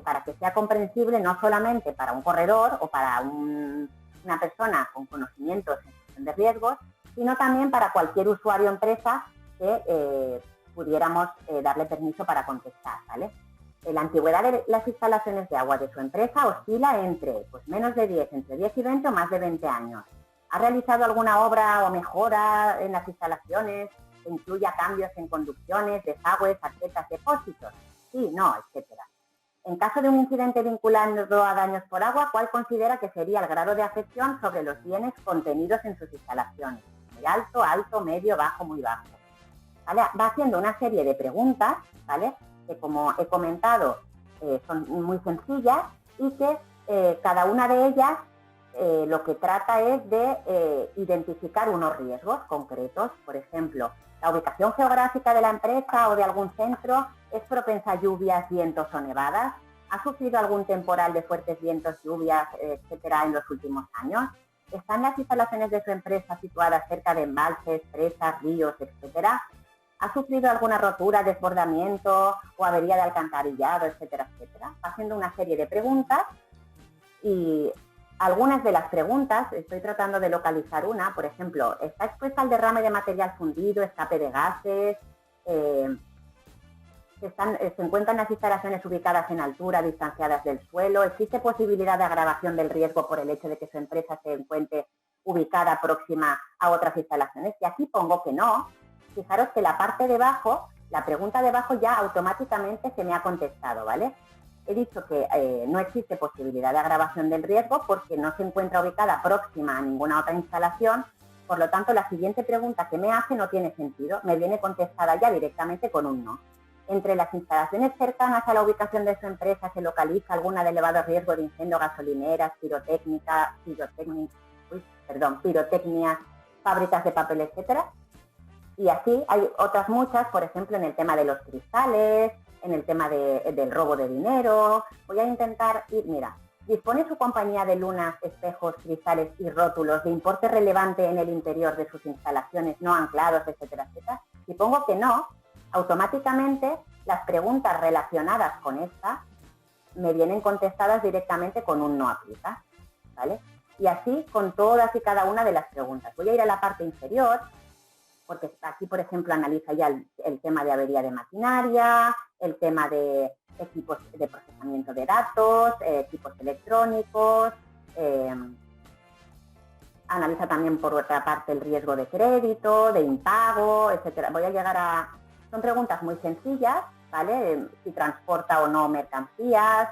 para que sea comprensible no solamente para un corredor o para una persona con conocimientos en gestión de riesgos, sino también para cualquier usuario o empresa que pudiéramos darle permiso para contestar, ¿vale? La antigüedad de las instalaciones de agua de su empresa oscila entre menos de 10, entre 10 y 20 o más de 20 años. ¿Ha realizado alguna obra o mejora en las instalaciones que incluya cambios en conducciones, desagües, arquetas, depósitos? Sí, no, etcétera. En caso de un incidente vinculado a daños por agua, ¿cuál considera que sería el grado de afección sobre los bienes contenidos en sus instalaciones? Muy alto, alto, medio, bajo, muy bajo. ¿Vale? Va haciendo una serie de preguntas, ¿vale? Que, como he comentado, son muy sencillas y que cada una de ellas lo que trata es de identificar unos riesgos concretos. Por ejemplo, la ubicación geográfica de la empresa o de algún centro es propensa a lluvias, vientos o nevadas. ¿Ha sufrido algún temporal de fuertes vientos, lluvias, etcétera, en los últimos años? ¿Están las instalaciones de su empresa situadas cerca de embalses, presas, ríos, etcétera? ¿Ha sufrido alguna rotura, desbordamiento o avería de alcantarillado, etcétera, etcétera? Va haciendo una serie de preguntas y algunas de las preguntas, estoy tratando de localizar una, por ejemplo, ¿está expuesta al derrame de material fundido, escape de gases? ¿Se encuentran las instalaciones ubicadas en altura, distanciadas del suelo? ¿Existe posibilidad de agravación del riesgo por el hecho de que su empresa se encuentre ubicada próxima a otras instalaciones? Y aquí pongo que no. Fijaros que la parte de abajo, la pregunta de abajo ya automáticamente se me ha contestado, ¿vale? He dicho que no existe posibilidad de agravación del riesgo porque no se encuentra ubicada próxima a ninguna otra instalación. Por lo tanto, la siguiente pregunta que me hace no tiene sentido. Me viene contestada ya directamente con un no. ¿Entre las instalaciones cercanas a la ubicación de su empresa se localiza alguna de elevado riesgo de incendio, gasolineras, pirotecnias, fábricas de papel, etcétera? Y así hay otras muchas, por ejemplo, en el tema de los cristales, en el tema del robo de dinero. Voy a intentar ir, mira, ¿dispone su compañía de lunas, espejos, cristales y rótulos de importe relevante en el interior de sus instalaciones no anclados, etcétera, etcétera? Si pongo que no, automáticamente las preguntas relacionadas con esta me vienen contestadas directamente con un no aplica, ¿vale? Y así con todas y cada una de las preguntas. Voy a ir a la parte inferior, porque aquí, por ejemplo, analiza ya el tema de avería de maquinaria, el tema de equipos de procesamiento de datos, equipos electrónicos, analiza también, por otra parte, el riesgo de crédito, de impago, etcétera. Voy a llegar a... Son preguntas muy sencillas, ¿vale? Si transporta o no mercancías,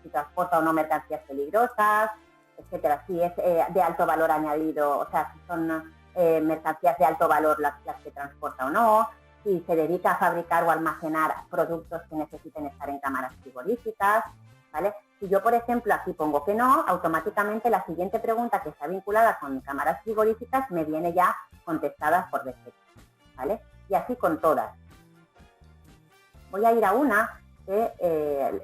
si transporta o no mercancías peligrosas, etcétera. Si es de alto valor añadido, o sea, si son mercancías de alto valor las que transporta o no, si se dedica a fabricar o almacenar productos que necesiten estar en cámaras frigoríficas, ¿vale? Si yo, por ejemplo, aquí pongo que no, automáticamente la siguiente pregunta que está vinculada con cámaras frigoríficas me viene ya contestada por defecto, ¿vale? Y así con todas. Voy a ir a una que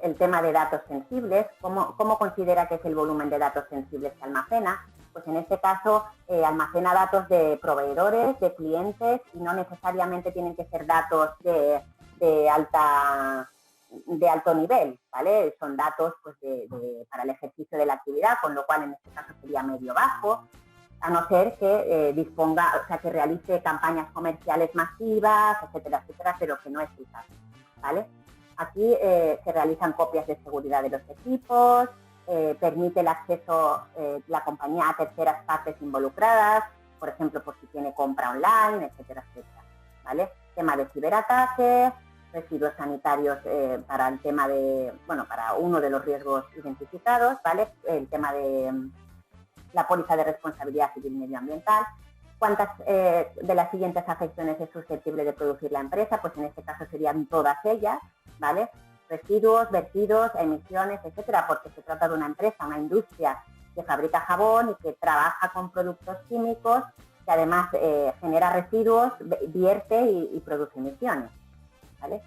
el tema de datos sensibles, ¿cómo considera que es el volumen de datos sensibles que almacena? Pues en este caso almacena datos de proveedores, de clientes, y no necesariamente tienen que ser datos de alto nivel, ¿vale? Son datos pues, para el ejercicio de la actividad, con lo cual en este caso sería medio-bajo, a no ser que disponga, o sea, que realice campañas comerciales masivas, etcétera, etcétera, pero que no es el caso, ¿vale? Aquí se realizan copias de seguridad de los equipos, permite el acceso la compañía a terceras partes involucradas, por ejemplo, por si tiene compra online, etcétera, etcétera, ¿vale? Tema de ciberataques, residuos sanitarios para el tema de, bueno, para uno de los riesgos identificados, ¿vale? El tema de la póliza de responsabilidad civil medioambiental. ¿Cuántas de las siguientes afecciones es susceptible de producir la empresa? Pues en este caso serían todas ellas, ¿vale? Residuos, vertidos, emisiones, etcétera, porque se trata de una empresa, una industria que fabrica jabón y que trabaja con productos químicos, que además genera residuos, vierte y produce emisiones, ¿vale?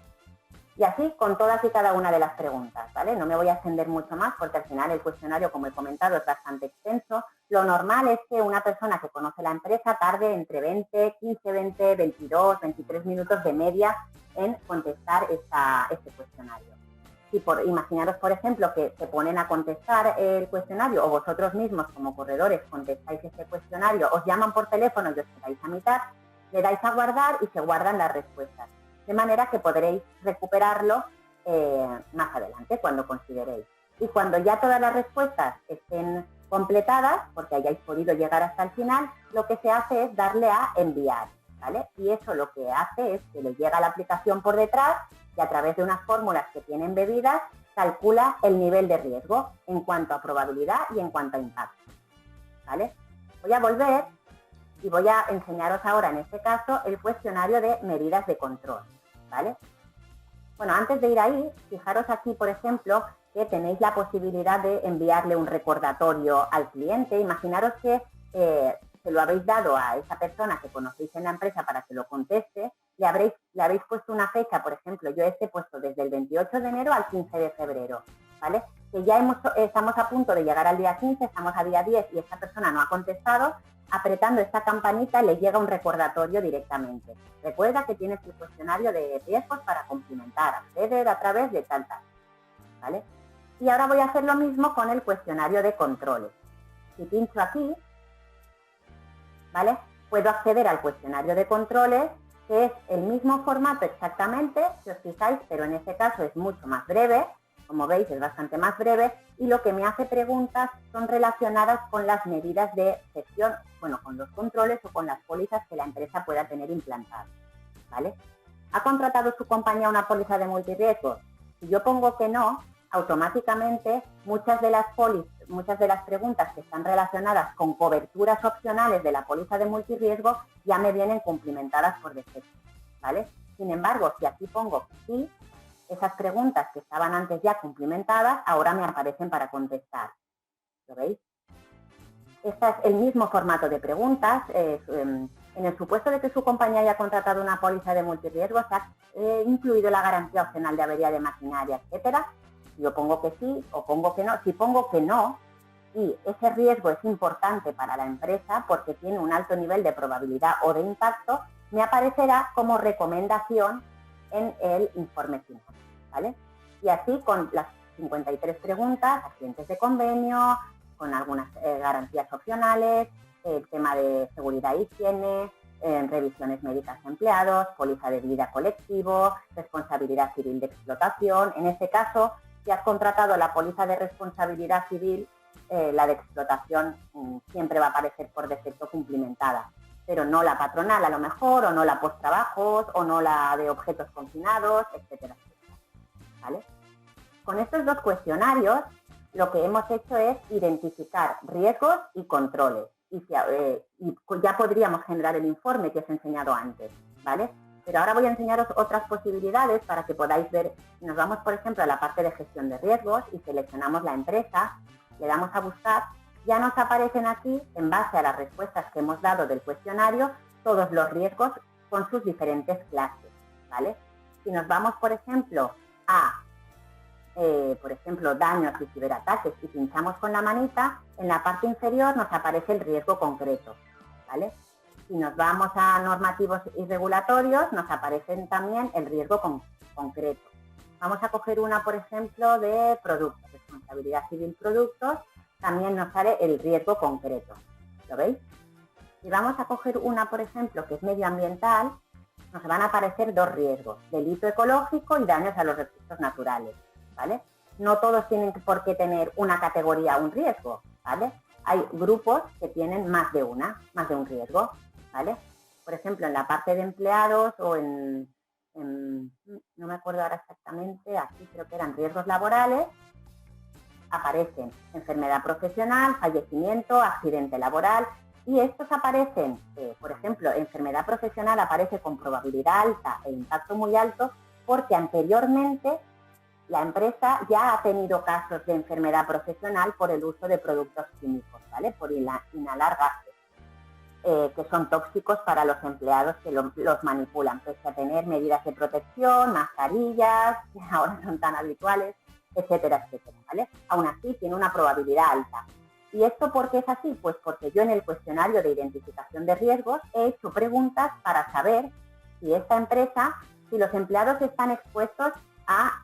Y así con todas y cada una de las preguntas, ¿vale? No me voy a extender mucho más porque al final el cuestionario, como he comentado, es bastante extenso. Lo normal es que una persona que conoce la empresa tarde entre 15, 20, 22, 23 minutos de media en contestar este cuestionario. Si imaginaros, por ejemplo, que se ponen a contestar el cuestionario o vosotros mismos como corredores contestáis este cuestionario, os llaman por teléfono y os quedáis a mitad, le dais a guardar y se guardan las respuestas. De manera que podréis recuperarlo más adelante, cuando consideréis. Y cuando ya todas las respuestas estén completadas, porque hayáis podido llegar hasta el final, lo que se hace es darle a enviar, ¿vale? Y eso lo que hace es que le llega a la aplicación por detrás y a través de unas fórmulas que tienen embebidas, calcula el nivel de riesgo en cuanto a probabilidad y en cuanto a impacto, ¿vale? Voy a volver y voy a enseñaros ahora, en este caso, el cuestionario de medidas de control, ¿vale? Bueno, antes de ir ahí, fijaros aquí, por ejemplo, que tenéis la posibilidad de enviarle un recordatorio al cliente. Imaginaros que se lo habéis dado a esa persona que conocéis en la empresa para que lo conteste, le habéis puesto una fecha, por ejemplo, yo he puesto desde el 28 de enero al 15 de febrero, ¿vale? Que ya estamos a punto de llegar al día 15, estamos a día 10 y esta persona no ha contestado. Apretando esta campanita le llega un recordatorio directamente. Recuerda que tienes el cuestionario de riesgos para cumplimentar, acceder a través de tal, ¿vale? Y ahora voy a hacer lo mismo con el cuestionario de controles. Si pincho aquí, ¿vale? Puedo acceder al cuestionario de controles, que es el mismo formato exactamente, si os fijáis, pero en este caso es mucho más breve. Como veis, es bastante más breve y lo que me hace preguntas son relacionadas con las medidas de gestión, bueno, con los controles o con las pólizas que la empresa pueda tener implantadas, ¿vale? ¿Ha contratado su compañía una póliza de multirriesgos? Si yo pongo que no, automáticamente muchas de las preguntas que están relacionadas con coberturas opcionales de la póliza de multirriesgo ya me vienen cumplimentadas por defecto, ¿vale? Sin embargo, si aquí pongo que sí, esas preguntas que estaban antes ya cumplimentadas, ahora me aparecen para contestar. ¿Lo veis? Este es el mismo formato de preguntas. En el supuesto de que su compañía haya contratado una póliza de multirriesgo, se ha incluido la garantía opcional de avería de maquinaria, etcétera. Yo pongo que sí o pongo que no. Si pongo que no, y ese riesgo es importante para la empresa porque tiene un alto nivel de probabilidad o de impacto, me aparecerá como recomendación en el informe final, ¿vale? Y así con las 53 preguntas, accidentes de convenio, con algunas garantías opcionales, el tema de seguridad e higiene, revisiones médicas de empleados, póliza de vida colectivo, responsabilidad civil de explotación. En este caso, si has contratado la póliza de responsabilidad civil, la de explotación siempre va a aparecer por defecto cumplimentada, pero no la patronal a lo mejor, o no la post-trabajos, o no la de objetos confinados, etcétera, etcétera, ¿vale? Con estos dos cuestionarios, lo que hemos hecho es identificar riesgos y controles, y ya podríamos generar el informe que os he enseñado antes, ¿vale? Pero ahora voy a enseñaros otras posibilidades para que podáis ver. Si nos vamos, por ejemplo, a la parte de gestión de riesgos y seleccionamos la empresa, le damos a buscar, ya nos aparecen aquí, en base a las respuestas que hemos dado del cuestionario, todos los riesgos con sus diferentes clases, ¿vale? Si nos vamos, por ejemplo, a daños y ciberataques y pinchamos con la manita, en la parte inferior nos aparece el riesgo concreto, ¿vale? Si nos vamos a normativos y regulatorios, nos aparecen también el riesgo concreto. Vamos a coger una, por ejemplo, de productos, responsabilidad civil productos, también nos sale el riesgo concreto. ¿Lo veis? Si vamos a coger una, por ejemplo, que es medioambiental, nos van a aparecer dos riesgos, delito ecológico y daños a los recursos naturales, ¿vale? No todos tienen por qué tener una categoría, un riesgo, ¿vale? Hay grupos que tienen más de un riesgo, ¿vale? Por ejemplo, en la parte de empleados o no me acuerdo ahora exactamente, aquí creo que eran riesgos laborales, aparecen enfermedad profesional, fallecimiento, accidente laboral, y estos aparecen, por ejemplo, enfermedad profesional aparece con probabilidad alta e impacto muy alto porque anteriormente la empresa ya ha tenido casos de enfermedad profesional por el uso de productos químicos, ¿vale? Por inhalar gases. que son tóxicos para los empleados que los manipulan, pese a tener medidas de protección, mascarillas, que ahora son tan habituales, etcétera, etcétera, ¿vale? Aún así tiene una probabilidad alta. ¿Y esto por qué es así? Pues porque yo en el cuestionario de identificación de riesgos he hecho preguntas para saber si esta empresa, si los empleados están expuestos a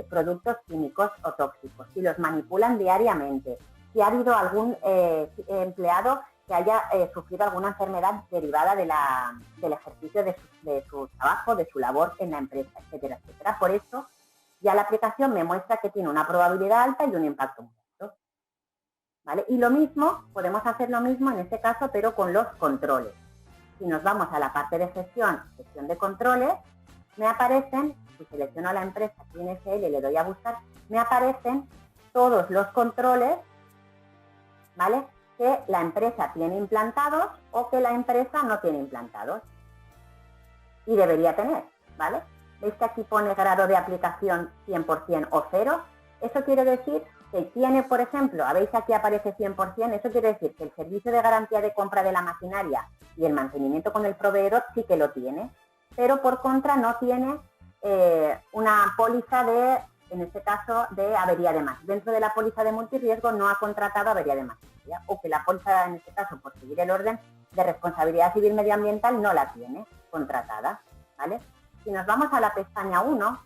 productos químicos o tóxicos, si los manipulan diariamente, si ha habido algún empleado que haya sufrido alguna enfermedad derivada del ejercicio de su trabajo, de su labor en la empresa, etcétera, etcétera. Por eso ya la aplicación me muestra que tiene una probabilidad alta y un impacto muy alto, ¿vale? Y lo mismo, podemos hacer lo mismo en este caso, pero con los controles. Si nos vamos a la parte de gestión de controles, me aparecen, si selecciono la empresa aquí en SL y le doy a buscar, me aparecen todos los controles, ¿vale?, que la empresa tiene implantados o que la empresa no tiene implantados. Y debería tener, ¿vale? ¿Veis que aquí pone grado de aplicación 100% o 0? Eso quiere decir que tiene, por ejemplo, ¿veis aquí aparece 100%? Eso quiere decir que el servicio de garantía de compra de la maquinaria y el mantenimiento con el proveedor sí que lo tiene, pero por contra no tiene una póliza de, en este caso, de avería de maquinaria. Dentro de la póliza de multirriesgo no ha contratado avería de maquinaria, o que la póliza, en este caso, por seguir el orden de responsabilidad civil medioambiental, no la tiene contratada, ¿vale? Si nos vamos a la pestaña 1,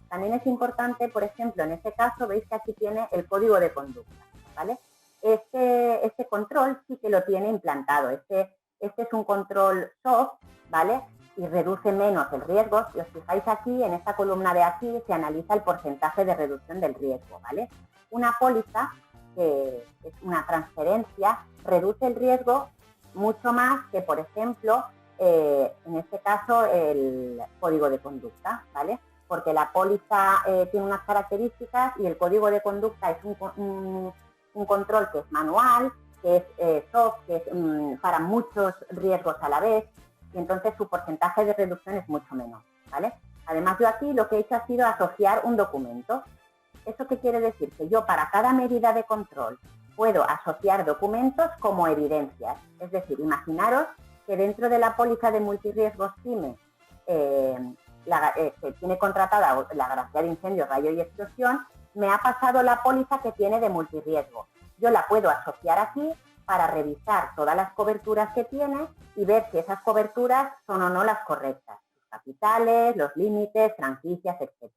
también es importante, por ejemplo, en este caso, veis que aquí tiene el código de conducta, ¿vale? Este control sí que lo tiene implantado. Este es un control soft, ¿vale?, y reduce menos el riesgo. Si os fijáis aquí, en esta columna de aquí, se analiza el porcentaje de reducción del riesgo, ¿vale? Una póliza, que es una transferencia, reduce el riesgo mucho más que, por ejemplo, en este caso, el código de conducta, ¿vale? Porque la póliza tiene unas características y el código de conducta es un control que es manual, que es soft, que es para muchos riesgos a la vez, y entonces su porcentaje de reducción es mucho menor, ¿vale? Además, yo aquí lo que he hecho ha sido asociar un documento. ¿Eso qué quiere decir? Que yo para cada medida de control puedo asociar documentos como evidencias. Es decir, imaginaros que dentro de la póliza de multirriesgos PYME que tiene contratada la garantía de incendio, rayo y explosión, me ha pasado la póliza que tiene de multirriesgo. Yo la puedo asociar aquí para revisar todas las coberturas que tiene y ver si esas coberturas son o no las correctas. Sus capitales, los límites, franquicias, etc.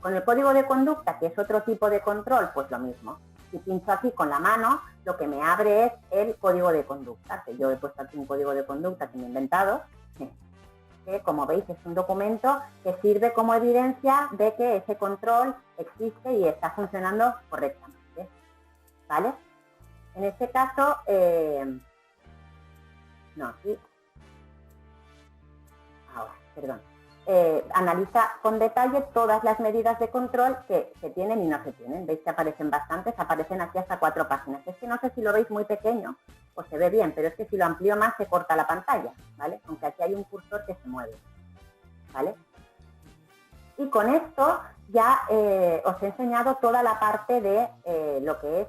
Con el código de conducta, que es otro tipo de control, pues lo mismo. Si pincho aquí con la mano, lo que me abre es el código de conducta, que yo he puesto aquí un código de conducta que me he inventado, que, como veis, es un documento que sirve como evidencia de que ese control existe y está funcionando correctamente, ¿vale? En este caso, analiza con detalle todas las medidas de control que se tienen y no se tienen. Veis que aparecen bastantes, aparecen aquí hasta 4 páginas. Es que no sé si lo veis muy pequeño o se ve bien, pero es que si lo amplío más se corta la pantalla, ¿vale? Aunque aquí hay un cursor que se mueve, ¿vale? Y con esto ya os he enseñado toda la parte de lo que es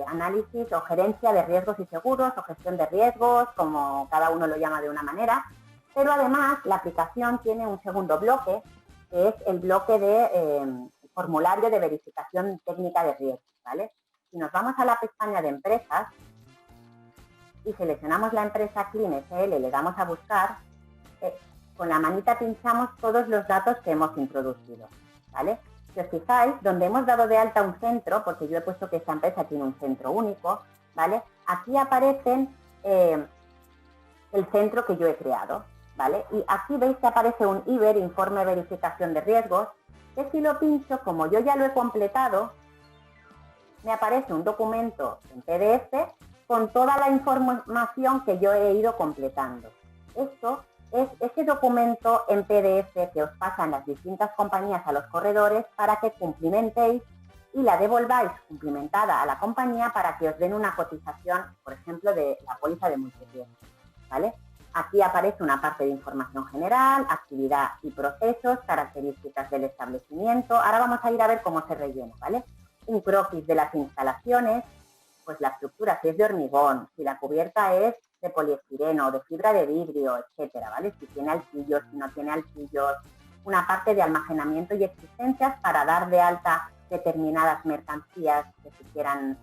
análisis o gerencia de riesgos y seguros o gestión de riesgos, como cada uno lo llama de una manera, pero además la aplicación tiene un segundo bloque, que es el bloque de formulario de verificación técnica de riesgos, ¿vale? Si nos vamos a la pestaña de empresas y seleccionamos la empresa Clean SL, le damos a buscar, con la manita pinchamos todos los datos que hemos introducido, ¿vale? Si os fijáis, donde hemos dado de alta un centro, porque yo he puesto que esta empresa tiene un centro único, ¿vale? Aquí aparecen el centro que yo he creado, ¿vale? Y aquí veis que aparece un IVER, informe de verificación de riesgos, que si lo pincho, como yo ya lo he completado, me aparece un documento en PDF con toda la información que yo he ido completando. Esto es ese documento en PDF que os pasan las distintas compañías a los corredores para que cumplimentéis y la devolváis cumplimentada a la compañía para que os den una cotización, por ejemplo, de la póliza de multirriesgo, ¿vale? Aquí aparece una parte de información general, actividad y procesos, características del establecimiento. Ahora vamos a ir a ver cómo se rellena, ¿vale? Un croquis de las instalaciones, pues la estructura estructura, si es de hormigón, si la cubierta es de poliestireno, de fibra de vidrio, etcétera, ¿vale? Si tiene alquillos, si no tiene alquillos, una parte de almacenamiento y existencias para dar de alta determinadas mercancías que se quieran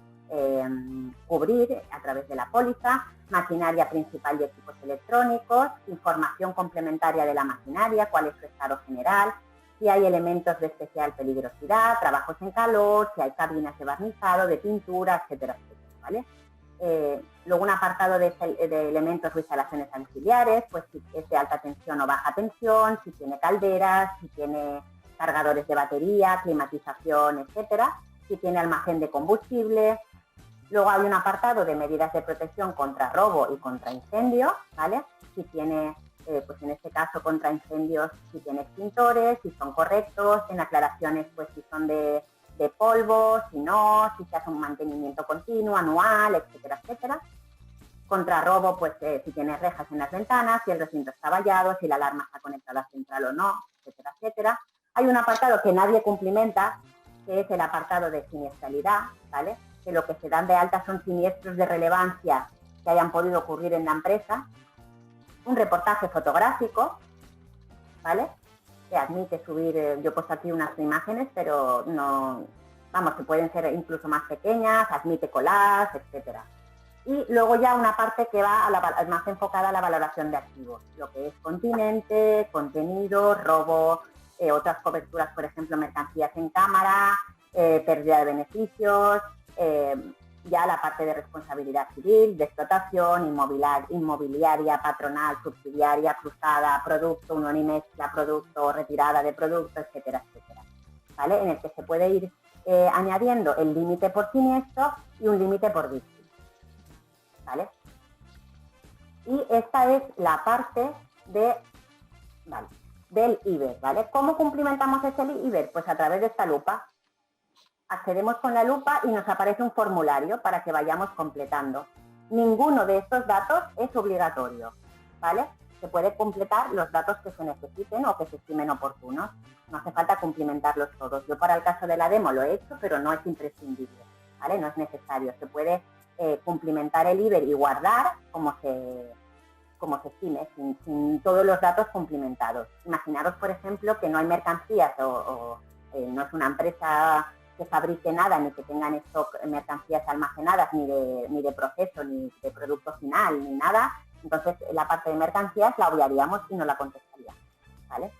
cubrir a través de la póliza, maquinaria principal y equipos electrónicos, información complementaria de la maquinaria, cuál es su estado general, si hay elementos de especial peligrosidad, trabajos en calor, si hay cabinas de barnizado, de pintura, etcétera, etcétera, ¿vale? Luego un apartado de elementos o instalaciones auxiliares, pues si es de alta tensión o baja tensión, si tiene calderas, si tiene cargadores de batería, climatización, etcétera, si tiene almacén de combustible. Luego hay un apartado de medidas de protección contra robo y contra incendio, ¿vale? Si tiene, pues en este caso contra incendios, si tiene extintores, si son correctos, en aclaraciones, pues si son de polvo, si no, si se hace un mantenimiento continuo, anual, etcétera, etcétera. Contra robo, pues si tiene rejas en las ventanas, si el recinto está vallado, si la alarma está conectada a central o no, etcétera, etcétera. Hay un apartado que nadie cumplimenta, que es el apartado de siniestralidad, ¿vale? Que lo que se dan de alta son siniestros de relevancia que hayan podido ocurrir en la empresa. Un reportaje fotográfico, ¿vale? Que admite subir, yo he puesto aquí unas imágenes, pero no, vamos, que pueden ser incluso más pequeñas, admite collage, etcétera. Y luego ya una parte que va más enfocada a la valoración de activos, lo que es continente, contenido, robo, otras coberturas, por ejemplo, mercancías en cámara, pérdida de beneficios, ya la parte de responsabilidad civil, de explotación, inmobiliaria, patronal, subsidiaria, cruzada, producto, unión y mezcla, producto, retirada de producto, etcétera, etcétera, ¿vale? En el que se puede ir añadiendo el límite por siniestro y un límite por víctima, ¿vale? Y esta es la parte de, ¿vale?, del IBER, ¿vale? ¿Cómo cumplimentamos ese IBER? Pues a través de esta lupa. Accedemos con la lupa y nos aparece un formulario para que vayamos completando. Ninguno de estos datos es obligatorio, ¿vale? Se puede completar los datos que se necesiten o que se estimen oportunos. No hace falta cumplimentarlos todos. Yo para el caso de la demo lo he hecho, pero no es imprescindible, ¿vale? No es necesario. Se puede cumplimentar el IBER y guardar como se estime, sin todos los datos cumplimentados. Imaginaros, por ejemplo, que no hay mercancías o no es una empresa que fabrique nada ni que tengan stock mercancías almacenadas ni de proceso, ni de producto final, ni nada. Entonces, la parte de mercancías la obviaríamos y no la contestaríamos, ¿vale?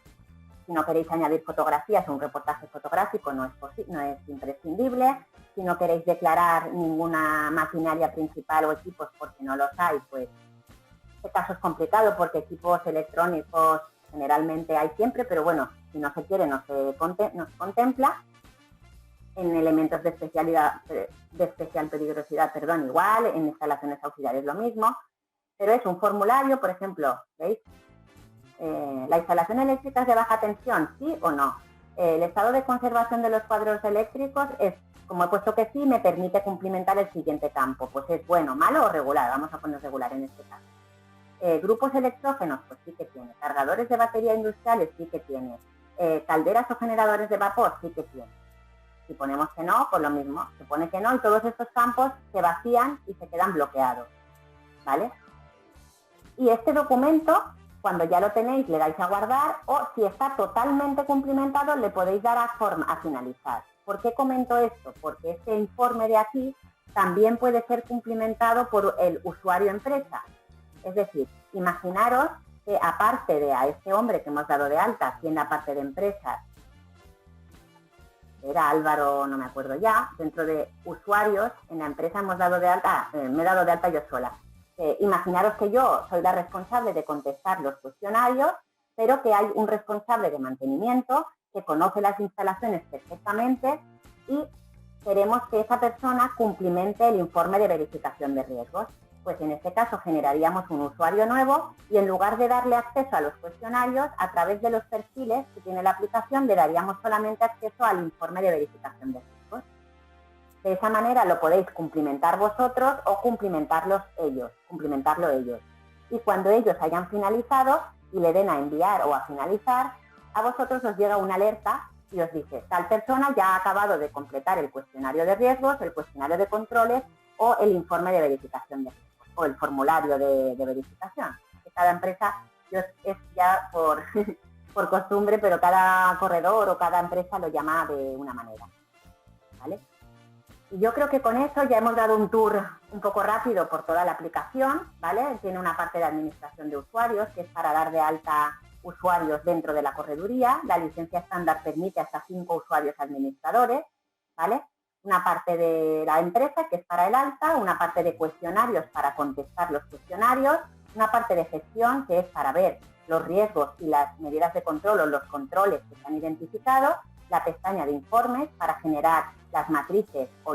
Si no queréis añadir fotografías o un reportaje fotográfico, no es imprescindible. Si no queréis declarar ninguna maquinaria principal o equipos porque no los hay, pues este caso es complicado porque equipos electrónicos generalmente hay siempre, pero bueno, si no se quiere no se contempla. En elementos de especial peligrosidad, igual, en instalaciones auxiliares lo mismo, pero es un formulario, por ejemplo, ¿veis? La instalación eléctrica es de baja tensión, ¿sí o no? El estado de conservación de los cuadros eléctricos es, como he puesto que sí, me permite cumplimentar el siguiente campo, pues es bueno, malo o regular, vamos a poner regular en este caso. Grupos electrógenos, pues sí que tiene. Cargadores de batería industriales, sí que tiene. Calderas o generadores de vapor, sí que tiene. Si ponemos que no, pues lo mismo, se pone que no y todos estos campos se vacían y se quedan bloqueados, ¿vale? Y este documento, cuando ya lo tenéis, le dais a guardar o si está totalmente cumplimentado, le podéis dar a finalizar. ¿Por qué comento esto? Porque este informe de aquí también puede ser cumplimentado por el usuario empresa. Es decir, imaginaros que aparte de a este hombre que hemos dado de alta, aquí en la parte de empresas, era Álvaro, no me acuerdo ya, dentro de usuarios, en la empresa hemos dado de alta, me he dado de alta yo sola. Imaginaros que yo soy la responsable de contestar los cuestionarios, pero que hay un responsable de mantenimiento que conoce las instalaciones perfectamente y queremos que esa persona cumplimente el informe de verificación de riesgos. Pues en este caso generaríamos un usuario nuevo y en lugar de darle acceso a los cuestionarios, a través de los perfiles que tiene la aplicación, le daríamos solamente acceso al informe de verificación de riesgos. De esa manera lo podéis cumplimentar vosotros o cumplimentarlo ellos. Y cuando ellos hayan finalizado y le den a enviar o a finalizar, a vosotros os llega una alerta y os dice, tal persona ya ha acabado de completar el cuestionario de riesgos, el cuestionario de controles o el informe de verificación de riesgos o el formulario de verificación. Que cada empresa es ya por, por costumbre, pero cada corredor o cada empresa lo llama de una manera, ¿vale? Y yo creo que con eso ya hemos dado un tour un poco rápido por toda la aplicación, ¿vale? Tiene una parte de administración de usuarios, que es para dar de alta usuarios dentro de la correduría. La licencia estándar permite hasta 5 usuarios administradores, ¿vale? Una parte de la empresa, que es para el alta, una parte de cuestionarios para contestar los cuestionarios, una parte de gestión, que es para ver los riesgos y las medidas de control o los controles que se han identificado, la pestaña de informes para generar las matrices o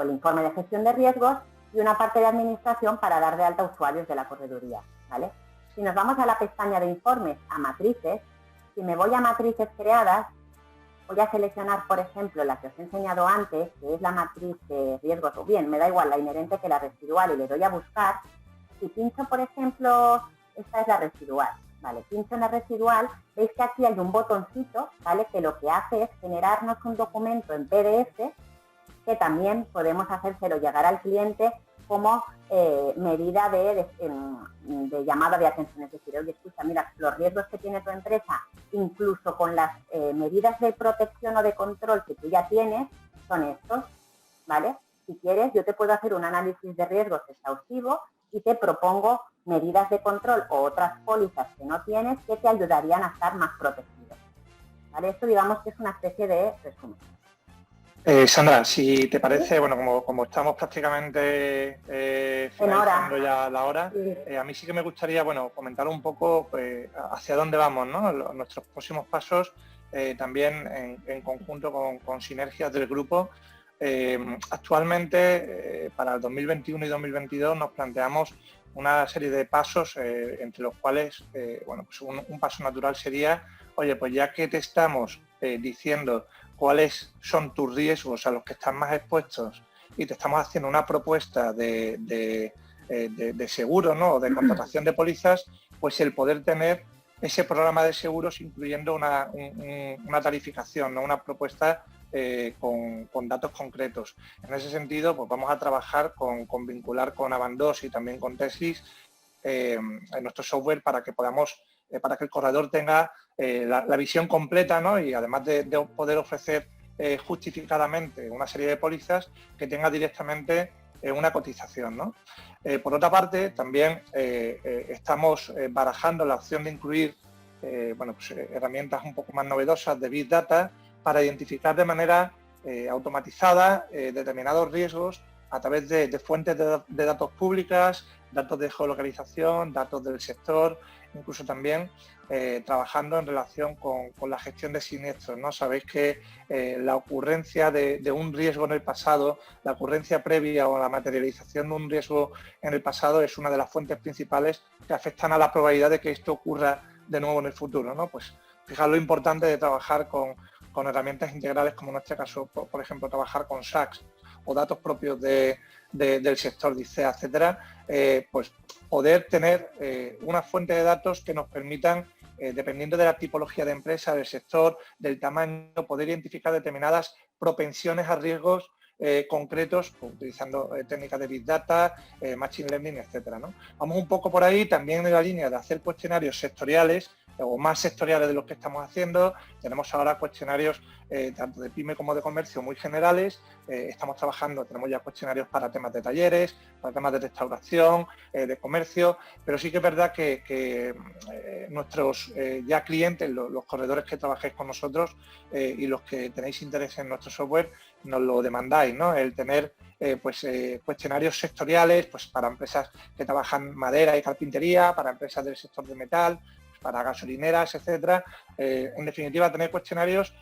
el informe de gestión de riesgos, y una parte de administración para dar de alta usuarios de la correduría, ¿vale? Si nos vamos a la pestaña de informes, a matrices, si me voy a matrices creadas, voy a seleccionar, por ejemplo, la que os he enseñado antes, que es la matriz de riesgos, o bien, me da igual la inherente que la residual, y le doy a buscar. Si pincho, por ejemplo, esta es la residual, ¿vale? Pincho en la residual, veis que aquí hay un botoncito, ¿vale? Que lo que hace es generarnos un documento en PDF que también podemos hacérselo llegar al cliente como medida de llamada de atención. Es decir, oye, escucha, mira, los riesgos que tiene tu empresa, incluso con las medidas de protección o de control que tú ya tienes, son estos, ¿vale? Si quieres, yo te puedo hacer un análisis de riesgos exhaustivo y te propongo medidas de control o otras pólizas que no tienes que te ayudarían a estar más protegidos, ¿vale? Esto digamos que es una especie de resumen. Sandra, si te parece, bueno, como estamos prácticamente finalizando ya la hora, a mí sí que me gustaría, bueno, comentar un poco hacia dónde vamos, ¿no? Nuestros próximos pasos, también en conjunto con sinergias del grupo. Actualmente, para el 2021 y 2022 nos planteamos una serie de pasos, entre los cuales, bueno, pues un paso natural sería, oye, pues ya que te estamos diciendo cuáles son tus riesgos a los que estás más expuestos y te estamos haciendo una propuesta de seguro, ¿no? O de contratación de pólizas, pues el poder tener ese programa de seguros incluyendo una tarificación, ¿no? Una propuesta con datos concretos. En ese sentido, pues vamos a trabajar con vincular con Avandos y también con Teslis en nuestro software para que podamos, para que el corredor tenga la visión completa, ¿no? Y además de poder ofrecer justificadamente una serie de pólizas, que tenga directamente una cotización, ¿no? Por otra parte, también estamos barajando la opción de incluir bueno, pues, herramientas un poco más novedosas de Big Data para identificar de manera automatizada determinados riesgos a través de fuentes de datos públicas, datos de geolocalización, datos del sector, incluso también trabajando en relación con la gestión de siniestros, ¿no? Sabéis que la ocurrencia de un riesgo en el pasado, la ocurrencia previa o la materialización de un riesgo en el pasado es una de las fuentes principales que afectan a la probabilidad de que esto ocurra de nuevo en el futuro, ¿no? Pues fijaos lo importante de trabajar con herramientas integrales, como en este caso, por ejemplo, trabajar con SACs o datos propios del sector de ICEA, etcétera, pues poder tener una fuente de datos que nos permitan, dependiendo de la tipología de empresa, del sector, del tamaño, poder identificar determinadas propensiones a riesgos concretos, utilizando técnicas de Big Data, Machine Learning, etcétera, ¿no? Vamos un poco por ahí, también en la línea de hacer cuestionarios sectoriales, o más sectoriales de los que estamos haciendo. Tenemos ahora cuestionarios tanto de pyme como de comercio muy generales. Estamos trabajando, tenemos ya cuestionarios para temas de talleres, para temas de restauración, de comercio, pero sí que es verdad que nuestros ya clientes, los corredores que trabajáis con nosotros y los que tenéis interés en nuestro software, nos lo demandáis, ¿no? El tener cuestionarios sectoriales, pues para empresas que trabajan madera y carpintería, para empresas del sector de metal, para gasolineras, etcétera. En definitiva, tener cuestionarios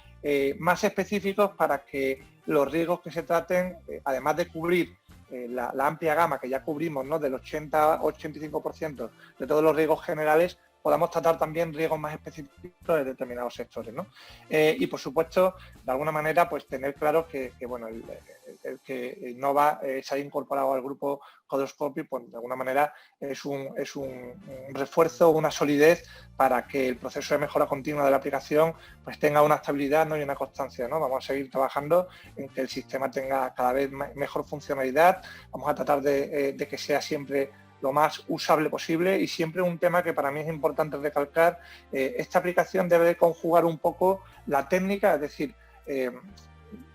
más específicos para que los riesgos que se traten, además de cubrir la amplia gama que ya cubrimos, ¿no? Del 80-85% de todos los riesgos generales, podamos tratar también riesgos más específicos de determinados sectores, ¿no? Y por supuesto, de alguna manera, pues tener claro que bueno, el que Innova se haya incorporado al grupo Codoscopy, pues de alguna manera es un refuerzo, una solidez para que el proceso de mejora continua de la aplicación pues tenga una estabilidad, ¿no? Y una constancia, ¿no? Vamos a seguir trabajando en que el sistema tenga cada vez mejor funcionalidad, vamos a tratar de que sea siempre lo más usable posible, y siempre un tema que para mí es importante recalcar, esta aplicación debe conjugar un poco la técnica, es decir,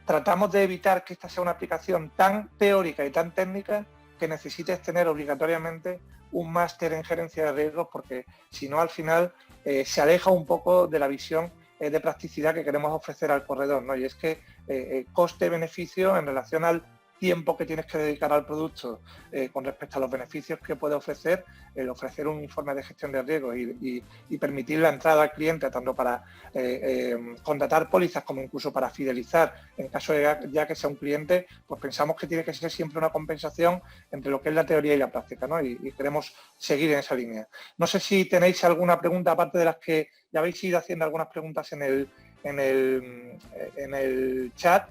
tratamos de evitar que esta sea una aplicación tan teórica y tan técnica que necesites tener obligatoriamente un máster en gerencia de riesgos, porque si no, al final se aleja un poco de la visión de practicidad que queremos ofrecer al corredor, ¿no? Y es que coste-beneficio en relación al tiempo que tienes que dedicar al producto con respecto a los beneficios que puede ofrecer, el ofrecer un informe de gestión de riesgos y permitir la entrada al cliente, tanto para contratar pólizas como incluso para fidelizar, en caso de ya que sea un cliente, pues pensamos que tiene que ser siempre una compensación entre lo que es la teoría y la práctica, ¿no? Y queremos seguir en esa línea. No sé si tenéis alguna pregunta, aparte de las que ya habéis ido haciendo algunas preguntas en el chat.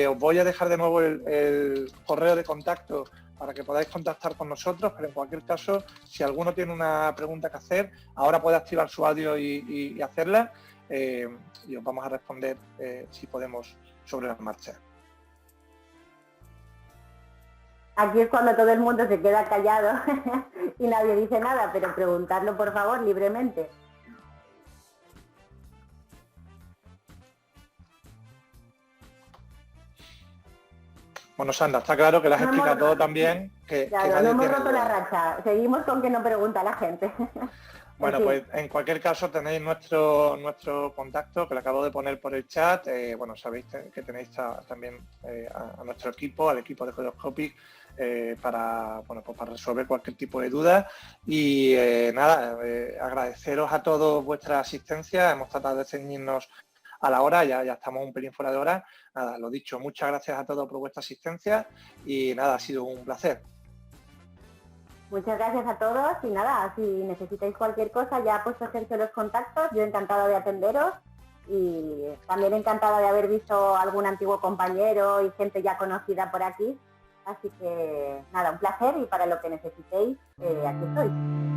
Os voy a dejar de nuevo el correo de contacto para que podáis contactar con nosotros, pero en cualquier caso, si alguno tiene una pregunta que hacer, ahora puede activar su audio y hacerla, y os vamos a responder, si podemos, sobre la marcha. Aquí es cuando todo el mundo se queda callado y nadie dice nada, pero preguntadlo por favor libremente. Bueno, Sandra, está claro que lo has explicado todo también. Claro, no hemos roto la racha. Seguimos con que no pregunta la gente. Bueno, pues en cualquier caso tenéis nuestro contacto, que lo acabo de poner por el chat. Bueno, sabéis que tenéis también a nuestro equipo, al equipo de Codoscopy, para resolver cualquier tipo de duda. Y nada, agradeceros a todos vuestra asistencia. Hemos tratado de ceñirnos a la hora, ya estamos un pelín fuera de hora. Nada, lo dicho, muchas gracias a todos por vuestra asistencia y nada, ha sido un placer. Muchas gracias a todos y nada, si necesitáis cualquier cosa, ya ha puesto Sergio los contactos, yo encantada de atenderos y también encantada de haber visto algún antiguo compañero y gente ya conocida por aquí. Así que nada, un placer y para lo que necesitéis, aquí estoy.